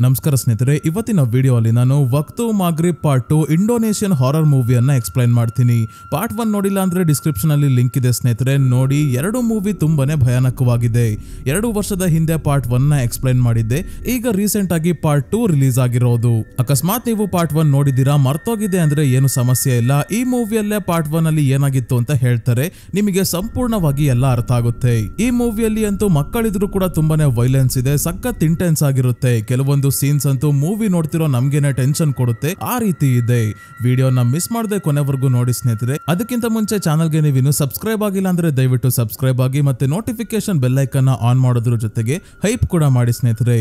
ನಮಸ್ಕಾರ ಸ್ನೇಹಿತರೆ, ಇವತ್ತಿನ ವಿಡಿಯೋ ಅಲ್ಲಿ ನಾನು ವಕ್ತು ಮಾಗ್ರಿಬ್ ಪಾರ್ಟ್ 2 ಇಂಡೋನೇಷಿಯನ್ ಹಾರರ್ ಮೂವಿಯನ್ನ ಎಕ್ಸ್ಪ್ಲೈನ್ ಮಾಡ್ತೀನಿ. ಪಾರ್ಟ್ 1 ನೋಡಿಲ್ಲ ಅಂದ್ರೆ ಡಿಸ್ಕ್ರಿಪ್ಷನ್ ಅಲ್ಲಿ ಲಿಂಕ್ ಇದೆ ಸ್ನೇಹಿತರೆ, ನೋಡಿ. ಎರಡು ಮೂವಿ ತುಂಬಾನೇ ಭಯಾನಕವಾಗಿದೆ. 2 ವರ್ಷದ ಹಿಂದೆ ಪಾರ್ಟ್ 1 ನ ಎಕ್ಸ್ಪ್ಲೈನ್ ಮಾಡಿದ್ದೆ. ಈಗ ರೀಸೆಂಟ್ ಆಗಿ ಪಾರ್ಟ್ 2 ರಿಲೀಸ್ ಆಗಿರೋದು. ಅಕಸ್ಮಾತ್ ನೀವು ಪಾರ್ಟ್ 1 ನೋಡಿದೀರಾ, ಮರ್ತೋಗಿದೆ ಅಂದ್ರೆ ಏನು ಸಮಸ್ಯೆ ಇಲ್ಲ. ಈ ಮೂವಿಯಲ್ಲೇ ಪಾರ್ಟ್ 1 ಅಲ್ಲಿ ಏನಾಗಿತ್ತು ಅಂತ ಹೇಳ್ತಾರೆ, ನಿಮಗೆ ಸಂಪೂರ್ಣವಾಗಿ ಎಲ್ಲ ಅರ್ಥ ಆಗುತ್ತೆ. ಈ ಮೂವಿಯಲ್ಲಿ ಅಂತೂ ಮಕ್ಕಳಿದ್ರು ಕೂಡ ತುಂಬಾನೇ ವೈಲೆನ್ಸ್ ಇದೆ, ಸಖತ್ ಇಂಟೆನ್ಸ್ ಆಗಿರುತ್ತೆ. ಕೆಲವೊಂದು ಸೀನ್ಸ್ ಅಂತೂ ಮೂವಿ ನೋಡ್ತಿರೋ ನಮ್ಗೆನೆ ಟೆನ್ಷನ್ ಕೊಡುತ್ತೆ, ಆ ರೀತಿ ಇದೆ. ವಿಡಿಯೋನ ಮಿಸ್ ಮಾಡದೆ ಕೊನೆವರೆಗೂ ನೋಡಿ ಸ್ನೇಹಿತರೆ. ಅದಕ್ಕಿಂತ ಮುಂಚೆ ಚಾನಲ್ಗೆ ನೀವು ಸಬ್ಸ್ಕ್ರೈಬ್ ಆಗಿಲ್ಲ ಅಂದ್ರೆ ದಯವಿಟ್ಟು ಸಬ್ಸ್ಕ್ರೈಬ್ ಆಗಿ, ಮತ್ತೆ ನೋಟಿಫಿಕೇಶನ್ ಬೆಲ್ ಐಕನ್ ಆನ್ ಮಾಡೋದ್ರ ಜೊತೆಗೆ ಹೈಪ್ ಕೂಡ ಮಾಡಿ ಸ್ನೇಹಿತರೆ.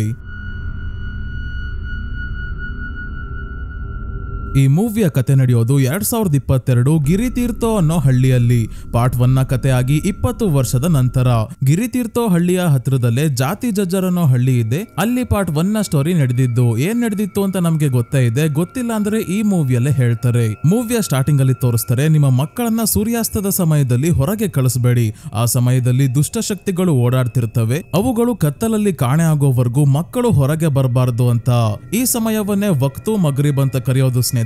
ಈ ಮೂವಿಯ ಕತೆ ನಡೆಯೋದು 2022 ಗಿರಿತೀರ್ಥೋ ಅನ್ನೋ ಹಳ್ಳಿಯಲ್ಲಿ. ಪಾರ್ಟ್ 1 ನ ಕತೆ ಆಗಿ 20 ವರ್ಷದ ನಂತರ. ಗಿರಿತೀರ್ಥೋ ಹಳ್ಳಿಯ ಹತ್ರದಲ್ಲೇ ಜಾತಿ ಜಜ್ಜರ್ ಅನ್ನೋ ಹಳ್ಳಿ ಇದೆ. ಅಲ್ಲಿ ಪಾರ್ಟ್ 1 ನ ಸ್ಟೋರಿ ನಡೆದಿದ್ದು. ಏನ್ ನಡೆದಿತ್ತು ಅಂತ ನಮ್ಗೆ ಗೊತ್ತೇ ಇದೆ, ಗೊತ್ತಿಲ್ಲ ಅಂದ್ರೆ ಈ ಮೂವಿಯಲ್ಲೇ ಹೇಳ್ತಾರೆ. ಮೂವಿಯ ಸ್ಟಾರ್ಟಿಂಗ್ ಅಲ್ಲಿ ತೋರಿಸ್ತಾರೆ, ನಿಮ್ಮ ಮಕ್ಕಳನ್ನ ಸೂರ್ಯಾಸ್ತದ ಸಮಯದಲ್ಲಿ ಹೊರಗೆ ಕಳಿಸಬೇಡಿ. ಆ ಸಮಯದಲ್ಲಿ ದುಷ್ಟಶಕ್ತಿಗಳು ಓಡಾಡ್ತಿರ್ತವೆ, ಅವುಗಳು ಕತ್ತಲಲ್ಲಿ ಕಾಣೆ ಆಗೋವರೆಗೂ ಮಕ್ಕಳು ಹೊರಗೆ ಬರಬಾರ್ದು ಅಂತ. ಈ ಸಮಯವನ್ನೇ ವಕ್ತು ಮಗ್ರಿಬ್ ಅಂತ ಕರೆಯೋದು ಸ್ನೇಹಿತರೆ,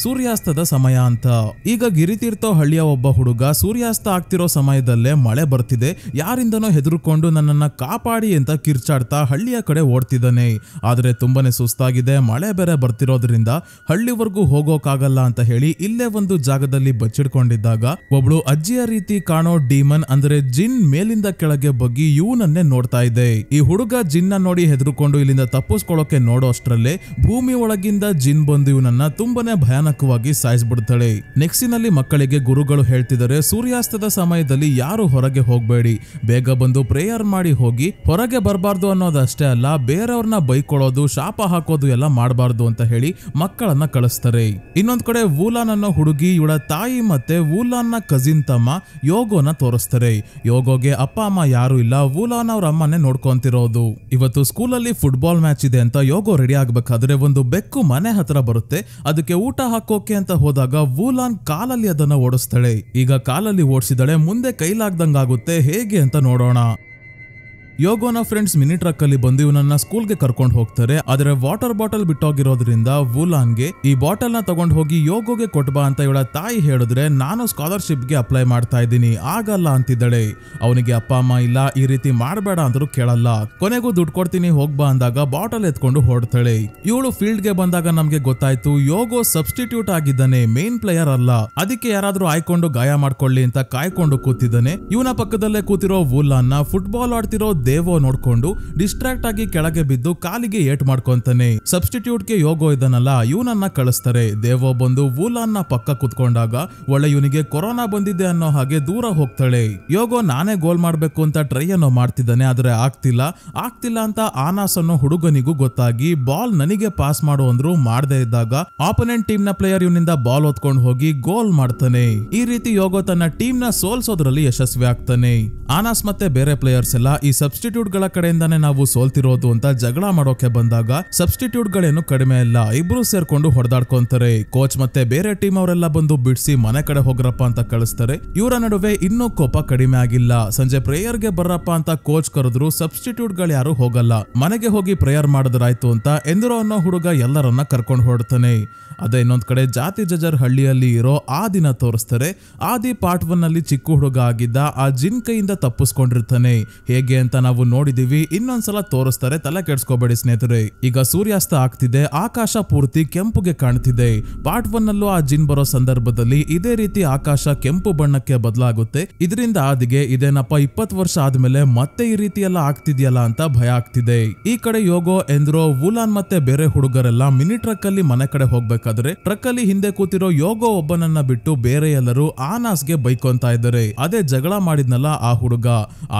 ಸೂರ್ಯಾಸ್ತದ ಸಮಯ ಅಂತ. ಈಗ ಗಿರಿತೀರ್ಥೋ ಹಳ್ಳಿಯ ಒಬ್ಬ ಹುಡುಗ ಸೂರ್ಯಾಸ್ತ ಆಗ್ತಿರೋ ಸಮಯದಲ್ಲೇ ಮಳೆ ಬರ್ತಿದೆ, ಯಾರಿಂದನೋ ಹೆದರ್ಕೊಂಡು ನನ್ನನ್ನ ಕಾಪಾಡಿ ಅಂತ ಕಿರ್ಚಾಡ್ತಾ ಹಳ್ಳಿಯ ಕಡೆ ಓಡ್ತಿದ್ದಾನೆ. ಆದ್ರೆ ತುಂಬಾನೇ ಸುಸ್ತಾಗಿದೆ, ಮಳೆ ಬೇರೆ ಬರ್ತಿರೋದ್ರಿಂದ ಹಳ್ಳಿವರೆಗೂ ಹೋಗೋಕಾಗಲ್ಲ ಅಂತ ಹೇಳಿ ಇಲ್ಲೇ ಒಂದು ಜಾಗದಲ್ಲಿ ಬಚ್ಚಿಡ್ಕೊಂಡಿದ್ದಾಗ ಒಬ್ಳು ಅಜ್ಜಿಯ ರೀತಿ ಕಾಣೋ ಡೀಮನ್ ಅಂದ್ರೆ ಜಿನ್ ಮೇಲಿಂದ ಕೆಳಗೆ ಬಗ್ಗಿ ಇವನನ್ನೇ ನೋಡ್ತಾ ಇದೆ. ಈ ಹುಡುಗ ಜಿನ್ನ ನೋಡಿ ಹೆದರ್ಕೊಂಡು ಇಲ್ಲಿಂದ ತಪ್ಪಿಸ್ಕೊಳ್ಳೋಕೆ ನೋಡೋ ಅಷ್ಟ್ರಲ್ಲೇ ಭೂಮಿ ಒಳಗಿಂದ ಜಿನ್ ಬಂದು ಇವನನ್ನ ತುಂಬಾನೇ ಭಯಾನಕವಾಗಿ ಸಾಯಿಸ್ಬಿಡ್ತಾಳೆ. ನೆಕ್ಸ್ಟಿನಲ್ಲಿ ಮಕ್ಕಳಿಗೆ ಗುರುಗಳು ಹೇಳ್ತಿದ್ದಾರೆ, ಸೂರ್ಯಾಸ್ತದ ಸಮಯದಲ್ಲಿ ಯಾರು ಹೊರಗೆ ಹೋಗ್ಬೇಡಿ, ಬೇಗ ಬಂದು ಪ್ರೇಯರ್ ಮಾಡಿ ಹೋಗಿ. ಹೊರಗೆ ಬರಬಾರ್ದು ಅನ್ನೋದಷ್ಟೇ ಅಲ್ಲ, ಬೇರೆಯವ್ರನ್ನ ಬೈಕೊಳ್ಳೋದು, ಶಾಪ ಹಾಕೋದು ಎಲ್ಲ ಮಾಡಬಾರ್ದು ಅಂತ ಹೇಳಿ ಮಕ್ಕಳನ್ನ ಕಳಿಸ್ತಾರೆ. ಇನ್ನೊಂದ್ ಕಡೆ ವೂಲಾನ್ ಅನ್ನೋ ಹುಡುಗಿ, ಇವಳ ತಾಯಿ ಮತ್ತೆ ವೂಲಾನ್ ನ ಕಜಿನ್ ತಮ್ಮ ಯೋಗೋನ ತೋರಿಸ್ತಾರೆ. ಯೋಗೋಗೆ ಅಪ್ಪ ಅಮ್ಮ ಯಾರು ಇಲ್ಲ, ವೂಲಾನ್ ಅವ್ರ ಅಮ್ಮನೇ ನೋಡ್ಕೊಂತಿರೋದು. ಇವತ್ತು ಸ್ಕೂಲಲ್ಲಿ ಫುಟ್ಬಾಲ್ ಮ್ಯಾಚ್ ಇದೆ ಅಂತ ಯೋಗೋ ರೆಡಿ ಆಗ್ಬೇಕಾದ್ರೆ ಒಂದು ಬೆಕ್ಕು ಮನೆ ಹತ್ರ ಬರುತ್ತೆ. ಅದಕ್ಕೆ ಊಟ ಹಾಕೋಕೆ ಅಂತ ಹೋದಾಗ ವೂಲಾನ್ ಕಾಲಲ್ಲಿ ಅದನ್ನ ಓಡಿಸ್ತಾಳೆ. ಈಗ ಕಾಲಲ್ಲಿ ಓಡಿಸಿದಳೆ, ಮುಂದೆ ಕೈಲಾಗ್ದಂಗಾಗುತ್ತೆ, ಹೇಗೆ ಅಂತ ನೋಡೋಣ. ಯೋಗೋನ ಫ್ರೆಂಡ್ಸ್ ಮಿನಿ ಟ್ರಕ್ ಅಲ್ಲಿ ಬಂದು ಇವನನ್ನ ಸ್ಕೂಲ್ಗೆ ಕರ್ಕೊಂಡು ಹೋಗ್ತಾರೆ. ಆದ್ರೆ ವಾಟರ್ ಬಾಟಲ್ ಬಿಟ್ಟೋಗಿರೋದ್ರಿಂದ ವೂಲಾನ್ಗೆ ಈ ಬಾಟಲ್ ನ ತಗೊಂಡ್ ಹೋಗಿ ಯೋಗೋಗೆ ಕೊಟ್ಬಾ ಅಂತ ಇವಳ ತಾಯಿ ಹೇಳಿದ್ರೆ, ನಾನು ಸ್ಕಾಲರ್ಶಿಪ್ ಗೆ ಅಪ್ಲೈ ಮಾಡ್ತಾ ಇದ್ದೀನಿ, ಆಗಲ್ಲ ಅಂತಿದ್ದಾಳೆ. ಅವನಿಗೆ ಅಪ್ಪ ಅಮ್ಮ ಇಲ್ಲ, ಈ ರೀತಿ ಮಾಡಬೇಡ ಅಂದ್ರೂ ಕೇಳಲ್ಲ. ಕೊನೆಗೂ ದುಡ್ಡು ಕೊಡ್ತೀನಿ ಹೋಗ್ಬಾ ಅಂದಾಗ ಬಾಟಲ್ ಎತ್ಕೊಂಡು ಹೊರಡ್ತಾಳೆ. ಇವಳು ಫೀಲ್ಡ್ ಗೆ ಬಂದಾಗ ನಮ್ಗೆ ಗೊತ್ತಾಯ್ತು, ಯೋಗೋ ಸಬ್ಸ್ಟಿಟ್ಯೂಟ್ ಆಗಿದ್ದಾನೆ, ಮೇನ್ ಪ್ಲೇಯರ್ ಅಲ್ಲ. ಅದಕ್ಕೆ ಯಾರಾದ್ರೂ ಆಯ್ಕೊಂಡು ಗಾಯ ಮಾಡ್ಕೊಳ್ಳಿ ಅಂತ ಕಾಯ್ಕೊಂಡು ಕೂತಿದ್ದಾನೆ. ಇವನ ಪಕ್ಕದಲ್ಲೇ ಕೂತಿರೋ ವೂಲಾನ್ ನ ಫುಟ್ಬಾಲ್ ಆಡ್ತಿರೋ ದೇವೋ ನೋಡ್ಕೊಂಡು ಡಿಸ್ಟ್ರಾಕ್ಟ್ ಆಗಿ ಕೆಳಗೆ ಬಿದ್ದು ಕಾಲಿಗೆ ಏಟ್ ಮಾಡ್ಕೊಂತಾನೆ. ಸಬ್ಸ್ಟಿಟ್ಯೂಟ್ ಗೆ ಯೋಗೋ ಇದನ್ನಲ್ಲ, ಇವನನ್ನ ಕಳಿಸ್ತಾರೆ. ದೇವೋ ಬಂದು ವೂಲಾನ್ ನ ಪಕ್ಕ ಕುತ್ಕೊಂಡಾಗ ಒಳ್ಳೆ ಇವನಿಗೆ ಕೊರೋನಾ ಬಂದಿದೆ ಅನ್ನೋ ಹಾಗೆ ದೂರ ಹೋಗ್ತಾಳೆ. ಯೋಗೋ ನಾನೇ ಗೋಲ್ ಮಾಡ್ಬೇಕು ಅಂತ ಟ್ರೈ ಅನ್ನೋ ಮಾಡ್ತಿದ್ದಾನೆ, ಆದ್ರೆ ಆಗ್ತಿಲ್ಲ ಅಂತ ಆನಾಸ್ ಅನ್ನೋ ಹುಡುಗನಿಗೂ ಗೊತ್ತಾಗಿ ಬಾಲ್ ನನಗೆ ಪಾಸ್ ಮಾಡು ಅಂದ್ರು ಮಾಡದೇ ಇದ್ದಾಗ ಆಪೋನೆಂಟ್ ಟೀಮ್ ನ ಪ್ಲೇಯರ್ ಇವನಿಂದ ಬಾಲ್ ಹೊತ್ಕೊಂಡು ಹೋಗಿ ಗೋಲ್ ಮಾಡ್ತಾನೆ. ಈ ರೀತಿ ಯೋಗೋ ತನ್ನ ಟೀಮ್ ನ ಸೋಲ್ಸೋದ್ರಲ್ಲಿ ಯಶಸ್ವಿ ಆಗ್ತಾನೆ. ಆನಾಸ್ ಮತ್ತೆ ಬೇರೆ ಪ್ಲೇಯರ್ಸ್ ಎಲ್ಲ ಈ ಸಬ್ಸ್ಟಿಟ್ಯೂಟ್ ಗಳ ಕಡೆಯಿಂದಾನೇ ನಾವು ಸೋಲ್ತಿರೋದು ಅಂತ ಜಗಳ ಮಾಡೋಕೆ ಬಂದಾಗ ಸಬ್ಸ್ಟಿಟ್ಯೂಟ್ ಗಳೇನು ಕಡಿಮೆ ಇಲ್ಲ, ಇಬ್ರು ಸೇರ್ಕೊಂಡು ಹೊಡೆದಾಡ್ಕೊಂತಾರೆ. ಕೋಚ್ ಮತ್ತೆ ಬೇರೆ ಟೀಮ್ ಅವರೆಲ್ಲ ಬಂದು ಬಿಡಿಸಿ ಮನೆ ಕಡೆ ಹೋಗ್ರಪ್ಪ ಅಂತ ಕಳಿಸ್ತಾರೆ. ಇವರ ನಡುವೆ ಇನ್ನೂ ಕೋಪ ಕಡಿಮೆ ಆಗಿಲ್ಲ. ಸಂಜೆ ಪ್ರೇಯರ್ ಗೆ ಬರ್ರಪ್ಪ ಅಂತ ಕೋಚ್ ಕರೆದ್ರು, ಸಬ್ಸ್ಟಿಟ್ಯೂಟ್ ಗಳು ಯಾರು ಹೋಗಲ್ಲ. ಮನೆಗೆ ಹೋಗಿ ಪ್ರೇಯರ್ ಮಾಡಿದ್ರಾಯ್ತು ಅಂತ ಎಂದಿರೋ ಅನ್ನೋ ಹುಡುಗ ಎಲ್ಲರನ್ನ ಕರ್ಕೊಂಡು ಹೊರಡ್ತಾನೆ. ಅದೇ ಇನ್ನೊಂದ್ ಕಡೆ ಜಾತಿ ಜಜರ್ ಹಳ್ಳಿಯಲ್ಲಿ ಇರೋ ಆದಿನ ತೋರಿಸ್ತಾರೆ. ಆದಿ ಪಾರ್ಟ್ 1 ನಲ್ಲಿ ಚಿಕ್ಕ ಹುಡುಗ ಆಗಿದ್ದ, ಆ ಜಿನ್ ಕೈಯಿಂದ ತಪ್ಪಿಸ್ಕೊಂಡಿರ್ತಾನೆ. ಹೇಗೆ ಅಂತ ನಾವು ನೋಡಿದೀವಿ, ಇನ್ನೊಂದ್ಸಲ ತೋರಿಸ್ತಾರೆ, ತಲೆ ಕೆಡ್ಸ್ಕೋಬೇಡಿ ಸ್ನೇಹಿತರೆ. ಈಗ ಸೂರ್ಯಾಸ್ತ ಆಗ್ತಿದೆ, ಆಕಾಶ ಪೂರ್ತಿ ಕೆಂಪುಗೆ ಕಾಣ್ತಿದೆ. ಪಾರ್ಟ್ 1 ನಲ್ಲೂ ಆ ಜಿನ್ ಬರೋ ಸಂದರ್ಭದಲ್ಲಿ ಇದೇ ರೀತಿ ಆಕಾಶ ಕೆಂಪು ಬಣ್ಣಕ್ಕೆ ಬದಲಾಗುತ್ತೆ. ಇದರಿಂದ ಆದಿಗೆ ಇದೇನಪ್ಪ 20 ವರ್ಷ ಆದ್ಮೇಲೆ ಮತ್ತೆ ಈ ರೀತಿ ಎಲ್ಲ ಆಗ್ತಿದ್ಯಲ್ಲ ಅಂತ ಭಯ ಆಗ್ತಿದೆ. ಈ ಕಡೆ ಯೋಗೋ, ಎಂದ್ರೋ, ವೂಲಾನ್ ಮತ್ತೆ ಬೇರೆ ಹುಡುಗರೆಲ್ಲ ಮಿನಿ ಟ್ರಕ್ ಅಲ್ಲಿ ಮನೆ ಕಡೆ ಹೋಗ್ಬೇಕಾದ್ರೆ ಟ್ರಕ್ ಅಲ್ಲಿ ಹಿಂದೆ ಕೂತಿರೋ ಯೋಗೋ ಒಬ್ಬನನ್ನ ಬಿಟ್ಟು ಬೇರೆ ಎಲ್ಲರೂ ಆನಾಸ್ಗೆ ಬೈಕೊಂತಾ ಇದ್ದಾರೆ. ಅದೇ ಜಗಳ ಮಾಡಿದ್ನಲ್ಲ ಆ ಹುಡುಗ,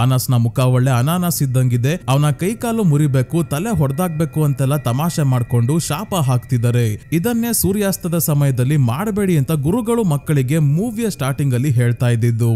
ಆನಾಸ್ ನ ಮುಖ ಒಳ್ಳೆ ಅನಾನಸ್ ಇದ್ದಂಗಿದೆ, ಅವನ ಕೈ ಕಾಲು ಮುರಿಬೇಕು, ತಲೆ ಹೊಡೆದಾಕ್ಬೇಕು ಅಂತೆಲ್ಲ ತಮಾಷೆ ಮಾಡ್ಕೊಂಡು ಶಾಪ ಹಾಕ್ತಿದ್ದಾರೆ. ಇದನ್ನೇ ಸೂರ್ಯಾಸ್ತದ ಸಮಯದಲ್ಲಿ ಮಾಡಬೇಡಿ ಅಂತ ಗುರುಗಳು ಮಕ್ಕಳಿಗೆ ಮೂವಿಯ ಸ್ಟಾರ್ಟಿಂಗ್ ಅಲ್ಲಿ ಹೇಳ್ತಾ ಇದ್ದಿದ್ದು.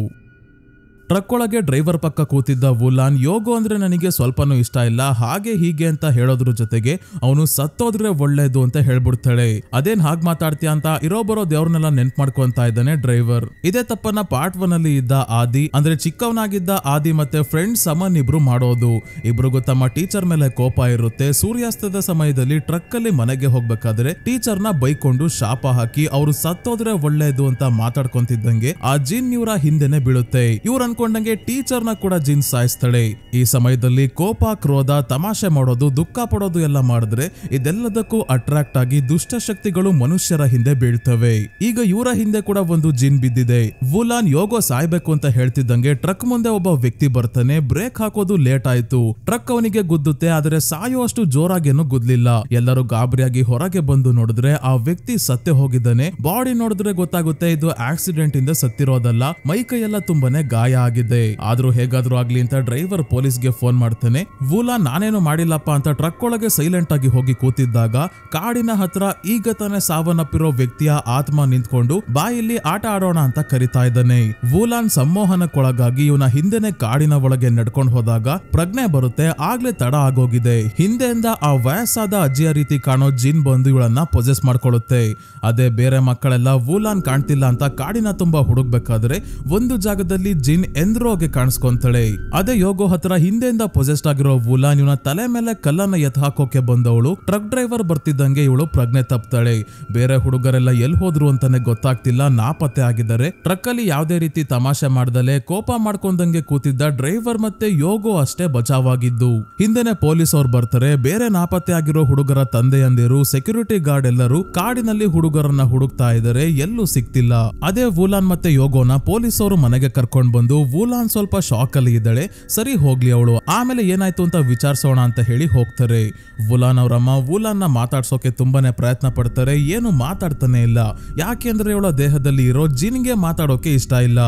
ಟ್ರಕ್ ಒಳಗೆ ಡ್ರೈವರ್ ಪಕ್ಕ ಕೂತಿದ್ದ ವೂಲಾನ್ ಯೋಗೋ ಅಂದ್ರೆ ನನಗೆ ಸ್ವಲ್ಪನೂ ಇಷ್ಟ ಇಲ್ಲ ಹಾಗೆ ಹೀಗೆ ಅಂತ ಹೇಳೋದ್ರ ಜೊತೆಗೆ ಅವನು ಸತ್ತೋದ್ರೆ ಒಳ್ಳೇದು ಅಂತ ಹೇಳ್ಬಿಡ್ತಾಳೆ. ಅದೇನ್ ಹಾಗ್ ಮಾತಾಡ್ತೀಯ ಅಂತ ಇರೋಬರೋ ದೇವ್ರನ್ನೆಲ್ಲ ನೆನ್ಪ್ ಮಾಡ್ಕೊಂತ ಇದ್ದಾನೆ ಡ್ರೈವರ್. ಇದೇ ತಪ್ಪನ್ನ ಪಾರ್ಟ್ 1 ಅಲ್ಲಿ ಇದ್ದ ಆದಿ ಅಂದ್ರೆ ಚಿಕ್ಕವನಾಗಿದ್ದ ಆದಿ ಮತ್ತೆ ಫ್ರೆಂಡ್ ಸಮನ್ ಇಬ್ರು ಮಾಡೋದು. ಇಬ್ರಿಗೂ ತಮ್ಮ ಟೀಚರ್ ಮೇಲೆ ಕೋಪ ಇರುತ್ತೆ. ಸೂರ್ಯಾಸ್ತದ ಸಮಯದಲ್ಲಿ ಟ್ರಕ್ ಅಲ್ಲಿ ಮನೆಗೆ ಹೋಗ್ಬೇಕಾದ್ರೆ ಟೀಚರ್ ನ ಬೈಕೊಂಡು ಶಾಪ ಹಾಕಿ ಅವರು ಸತ್ತೋದ್ರೆ ಒಳ್ಳೇದು ಅಂತ ಮಾತಾಡ್ಕೊಂತಿದ್ದಂಗೆ ಆ ಜಿನ್ ಇವರ ಹಿಂದೆನೆ ಬೀಳುತ್ತೆ. ಇವ್ರು ಅನ್ಕೊಂಡಂಗೆ ಟೀಚರ್ ನ ಕೂಡ ಜಿನ್ ಸಾಯಿಸ್ತಾಳೆ. ಈ ಸಮಯದಲ್ಲಿ ಕೋಪ, ಕ್ರೋಧ, ತಮಾಷೆ ಮಾಡೋದು, ದುಃಖ ಪಡೋದು ಎಲ್ಲ ಮಾಡಿದ್ರೆ ಇದೆಲ್ಲದಕ್ಕೂ ಅಟ್ರಾಕ್ಟ್ ಆಗಿ ದುಷ್ಟ ಶಕ್ತಿಗಳು ಮನುಷ್ಯರ ಹಿಂದೆ ಬೀಳ್ತವೆ. ಈಗ ಇವರ ಹಿಂದೆ ಕೂಡ ಒಂದು ಜಿನ್ ಬಿದ್ದಿದೆ. ವೂಲಾನ್ ಯೋಗೋ ಸಾಯ್ಬೇಕು ಅಂತ ಹೇಳ್ತಿದ್ದಂಗೆ ಟ್ರಕ್ ಮುಂದೆ ಒಬ್ಬ ವ್ಯಕ್ತಿ ಬರ್ತಾನೆ. ಬ್ರೇಕ್ ಹಾಕೋದು ಲೇಟ್ ಆಯ್ತು. ಟ್ರಕ್ ಅವನಿಗೆ ಗುದ್ದುತ್ತೆ, ಆದ್ರೆ ಸಾಯೋ ಅಷ್ಟು ಜೋರಾಗೇನು ಗುದ್ಲಿಲ್ಲ. ಎಲ್ಲರೂ ಗಾಬರಿಯಾಗಿ ಹೊರಗೆ ಬಂದು ನೋಡಿದ್ರೆ ಆ ವ್ಯಕ್ತಿ ಸತ್ತೇ ಹೋಗಿದ್ದಾನೆ. ಬಾಡಿ ನೋಡಿದ್ರೆ ಗೊತ್ತಾಗುತ್ತೆ ಇದು ಆಕ್ಸಿಡೆಂಟ್ ಇಂದ ಸತ್ತಿರೋದಲ್ಲ, ಮೈ ಕೈ ಎಲ್ಲ ತುಂಬಾನೇ ಗಾಯ ಆಗಿದೆ. ಆದ್ರೂ ಹೇಗಾದ್ರೂ ಆಗ್ಲಿ ಅಂತ ಡ್ರೈವರ್ ಪೊಲೀಸ್ಗೆ ಫೋನ್ ಮಾಡ್ತಾನೆ. ವೂಲಾನ್ ನಾನೇನು ಮಾಡಿಲ್ಲಪ್ಪ ಅಂತ ಟ್ರಕ್ ಒಳಗೆ ಸೈಲೆಂಟ್ ಆಗಿ ಹೋಗಿ ಕೂತಿದ್ದಾಗ ಕಾಡಿನ ಹತ್ರ ಈಗ ತಾನೇ ಸಾವನ್ನಪ್ಪಿರೋ ವ್ಯಕ್ತಿಯ ಆತ್ಮ ನಿಂತ್ಕೊಂಡು ಬಾಯಲ್ಲಿ ಆಟ ಆಡೋಣ ಅಂತ ಕರಿತಾ ಇದ್ದಾನೆ. ವೂಲಾನ್ ಸಂಮೋಹನಕ್ಕೊಳಗಾಗಿ ಇವನ ಹಿಂದೆನೆ ಕಾಡಿನ ಒಳಗೆ ನಡ್ಕೊಂಡು ಹೋದಾಗ ಪ್ರಜ್ಞೆ ಬರುತ್ತೆ. ಆಗ್ಲೇ ತಡ ಆಗೋಗಿದೆ. ಹಿಂದೆಯಿಂದ ಆ ವಯಸ್ಸಾದ ಅಜ್ಜಿಯ ರೀತಿ ಕಾಣೋ ಜಿನ್ ಬಂದು ಇವಳನ್ನ ಪೊಸೆಸ್ ಮಾಡ್ಕೊಳ್ಳುತ್ತೆ. ಅದೇ ಬೇರೆ ಮಕ್ಕಳೆಲ್ಲ ವೂಲಾನ್ ಕಾಣ್ತಿಲ್ಲ ಅಂತ ಕಾಡಿನ ತುಂಬಾ ಹುಡುಕ್ಬೇಕಾದ್ರೆ ಒಂದು ಜಾಗದಲ್ಲಿ ಜಿನ್ ಎಂದ್ರೋಗೆ ಕಾಣಿಸ್ಕೊಂತಾಳೆ. ಅದೇ ಯೋಗೋ ಹತ್ರ ಹಿಂದೆಯಿಂದ ಪೊಸೆಸ್ಟ್ ಆಗಿರೋ ವೂಲಾನ್ ಇವನ ತಲೆ ಮೇಲೆ ಕಲ್ಲನ್ನ ಎತ್ ಹಾಕೋಕೆ ಬಂದವಳು. ಟ್ರಕ್ ಡ್ರೈವರ್ ಬರ್ತಿದ್ದಂಗೆ ಇವಳು ಪ್ರಜ್ಞೆ ತಪ್ತಾಳೆ. ಬೇರೆ ಹುಡುಗರೆಲ್ಲ ಎಲ್ಲಿ ಹೋದ್ರು ಅಂತಾನೆ ಗೊತ್ತಾಗ್ತಿಲ್ಲ, ನಾಪತ್ತೆ ಆಗಿದ್ದಾರೆ. ಟ್ರಕ್ ಅಲ್ಲಿ ಯಾವುದೇ ರೀತಿ ತಮಾಷೆ ಮಾಡ್ದಲೆ ಕೋಪ ಮಾಡ್ಕೊಂಡಂಗೆ ಕೂತಿದ್ದ ಡ್ರೈವರ್ ಮತ್ತೆ ಯೋಗೋ ಅಷ್ಟೇ ಬಚಾವಾಗಿದ್ದು. ಹಿಂದೆನೆ ಪೊಲೀಸ್ ಅವ್ರು ಬರ್ತಾರೆ. ಬೇರೆ ನಾಪತ್ತೆ ಆಗಿರೋ ಹುಡುಗರ ತಂದೆಯಂದಿರು, ಸೆಕ್ಯೂರಿಟಿ ಗಾರ್ಡ್ ಎಲ್ಲರೂ ಕಾಡಿನಲ್ಲಿ ಹುಡುಗರನ್ನ ಹುಡುಕ್ತಾ ಇದ್ದಾರೆ, ಎಲ್ಲೂ ಸಿಕ್ತಿಲ್ಲ. ಅದೇ ವೂಲಾನ್ ಮತ್ತೆ ಯೋಗೋನ ಪೊಲೀಸ್ ಅವರು ಮನೆಗೆ ಕರ್ಕೊಂಡ್ ಬಂದು ವೂಲಾನ್ ಸ್ವಲ್ಪ ಶಾಕ್ ಅಲ್ಲಿ ಇದ್ದಾಳೆ, ಸರಿ ಹೋಗ್ಲಿ ಅವಳು ಆಮೇಲೆ ಏನಾಯ್ತು ಅಂತ ವಿಚಾರಿಸೋಣ ಅಂತ ಹೇಳಿ ಹೋಗ್ತಾರೆ. ವೂಲಾನ್ ಅವರಮ್ಮ ವೂಲಾನ್ ನ ಮಾತಾಡ್ಸೋಕೆ ತುಂಬಾನೇ ಪ್ರಯತ್ನ ಪಡ್ತಾರೆ. ಏನು ಮಾತಾಡ್ತಾನೆ ಇಲ್ಲ. ಯಾಕೆಂದ್ರೆ ಇವಳ ದೇಹದಲ್ಲಿ ಇರೋ ಜಿನ್ಗೆ ಮಾತಾಡೋಕೆ ಇಷ್ಟ ಇಲ್ಲ.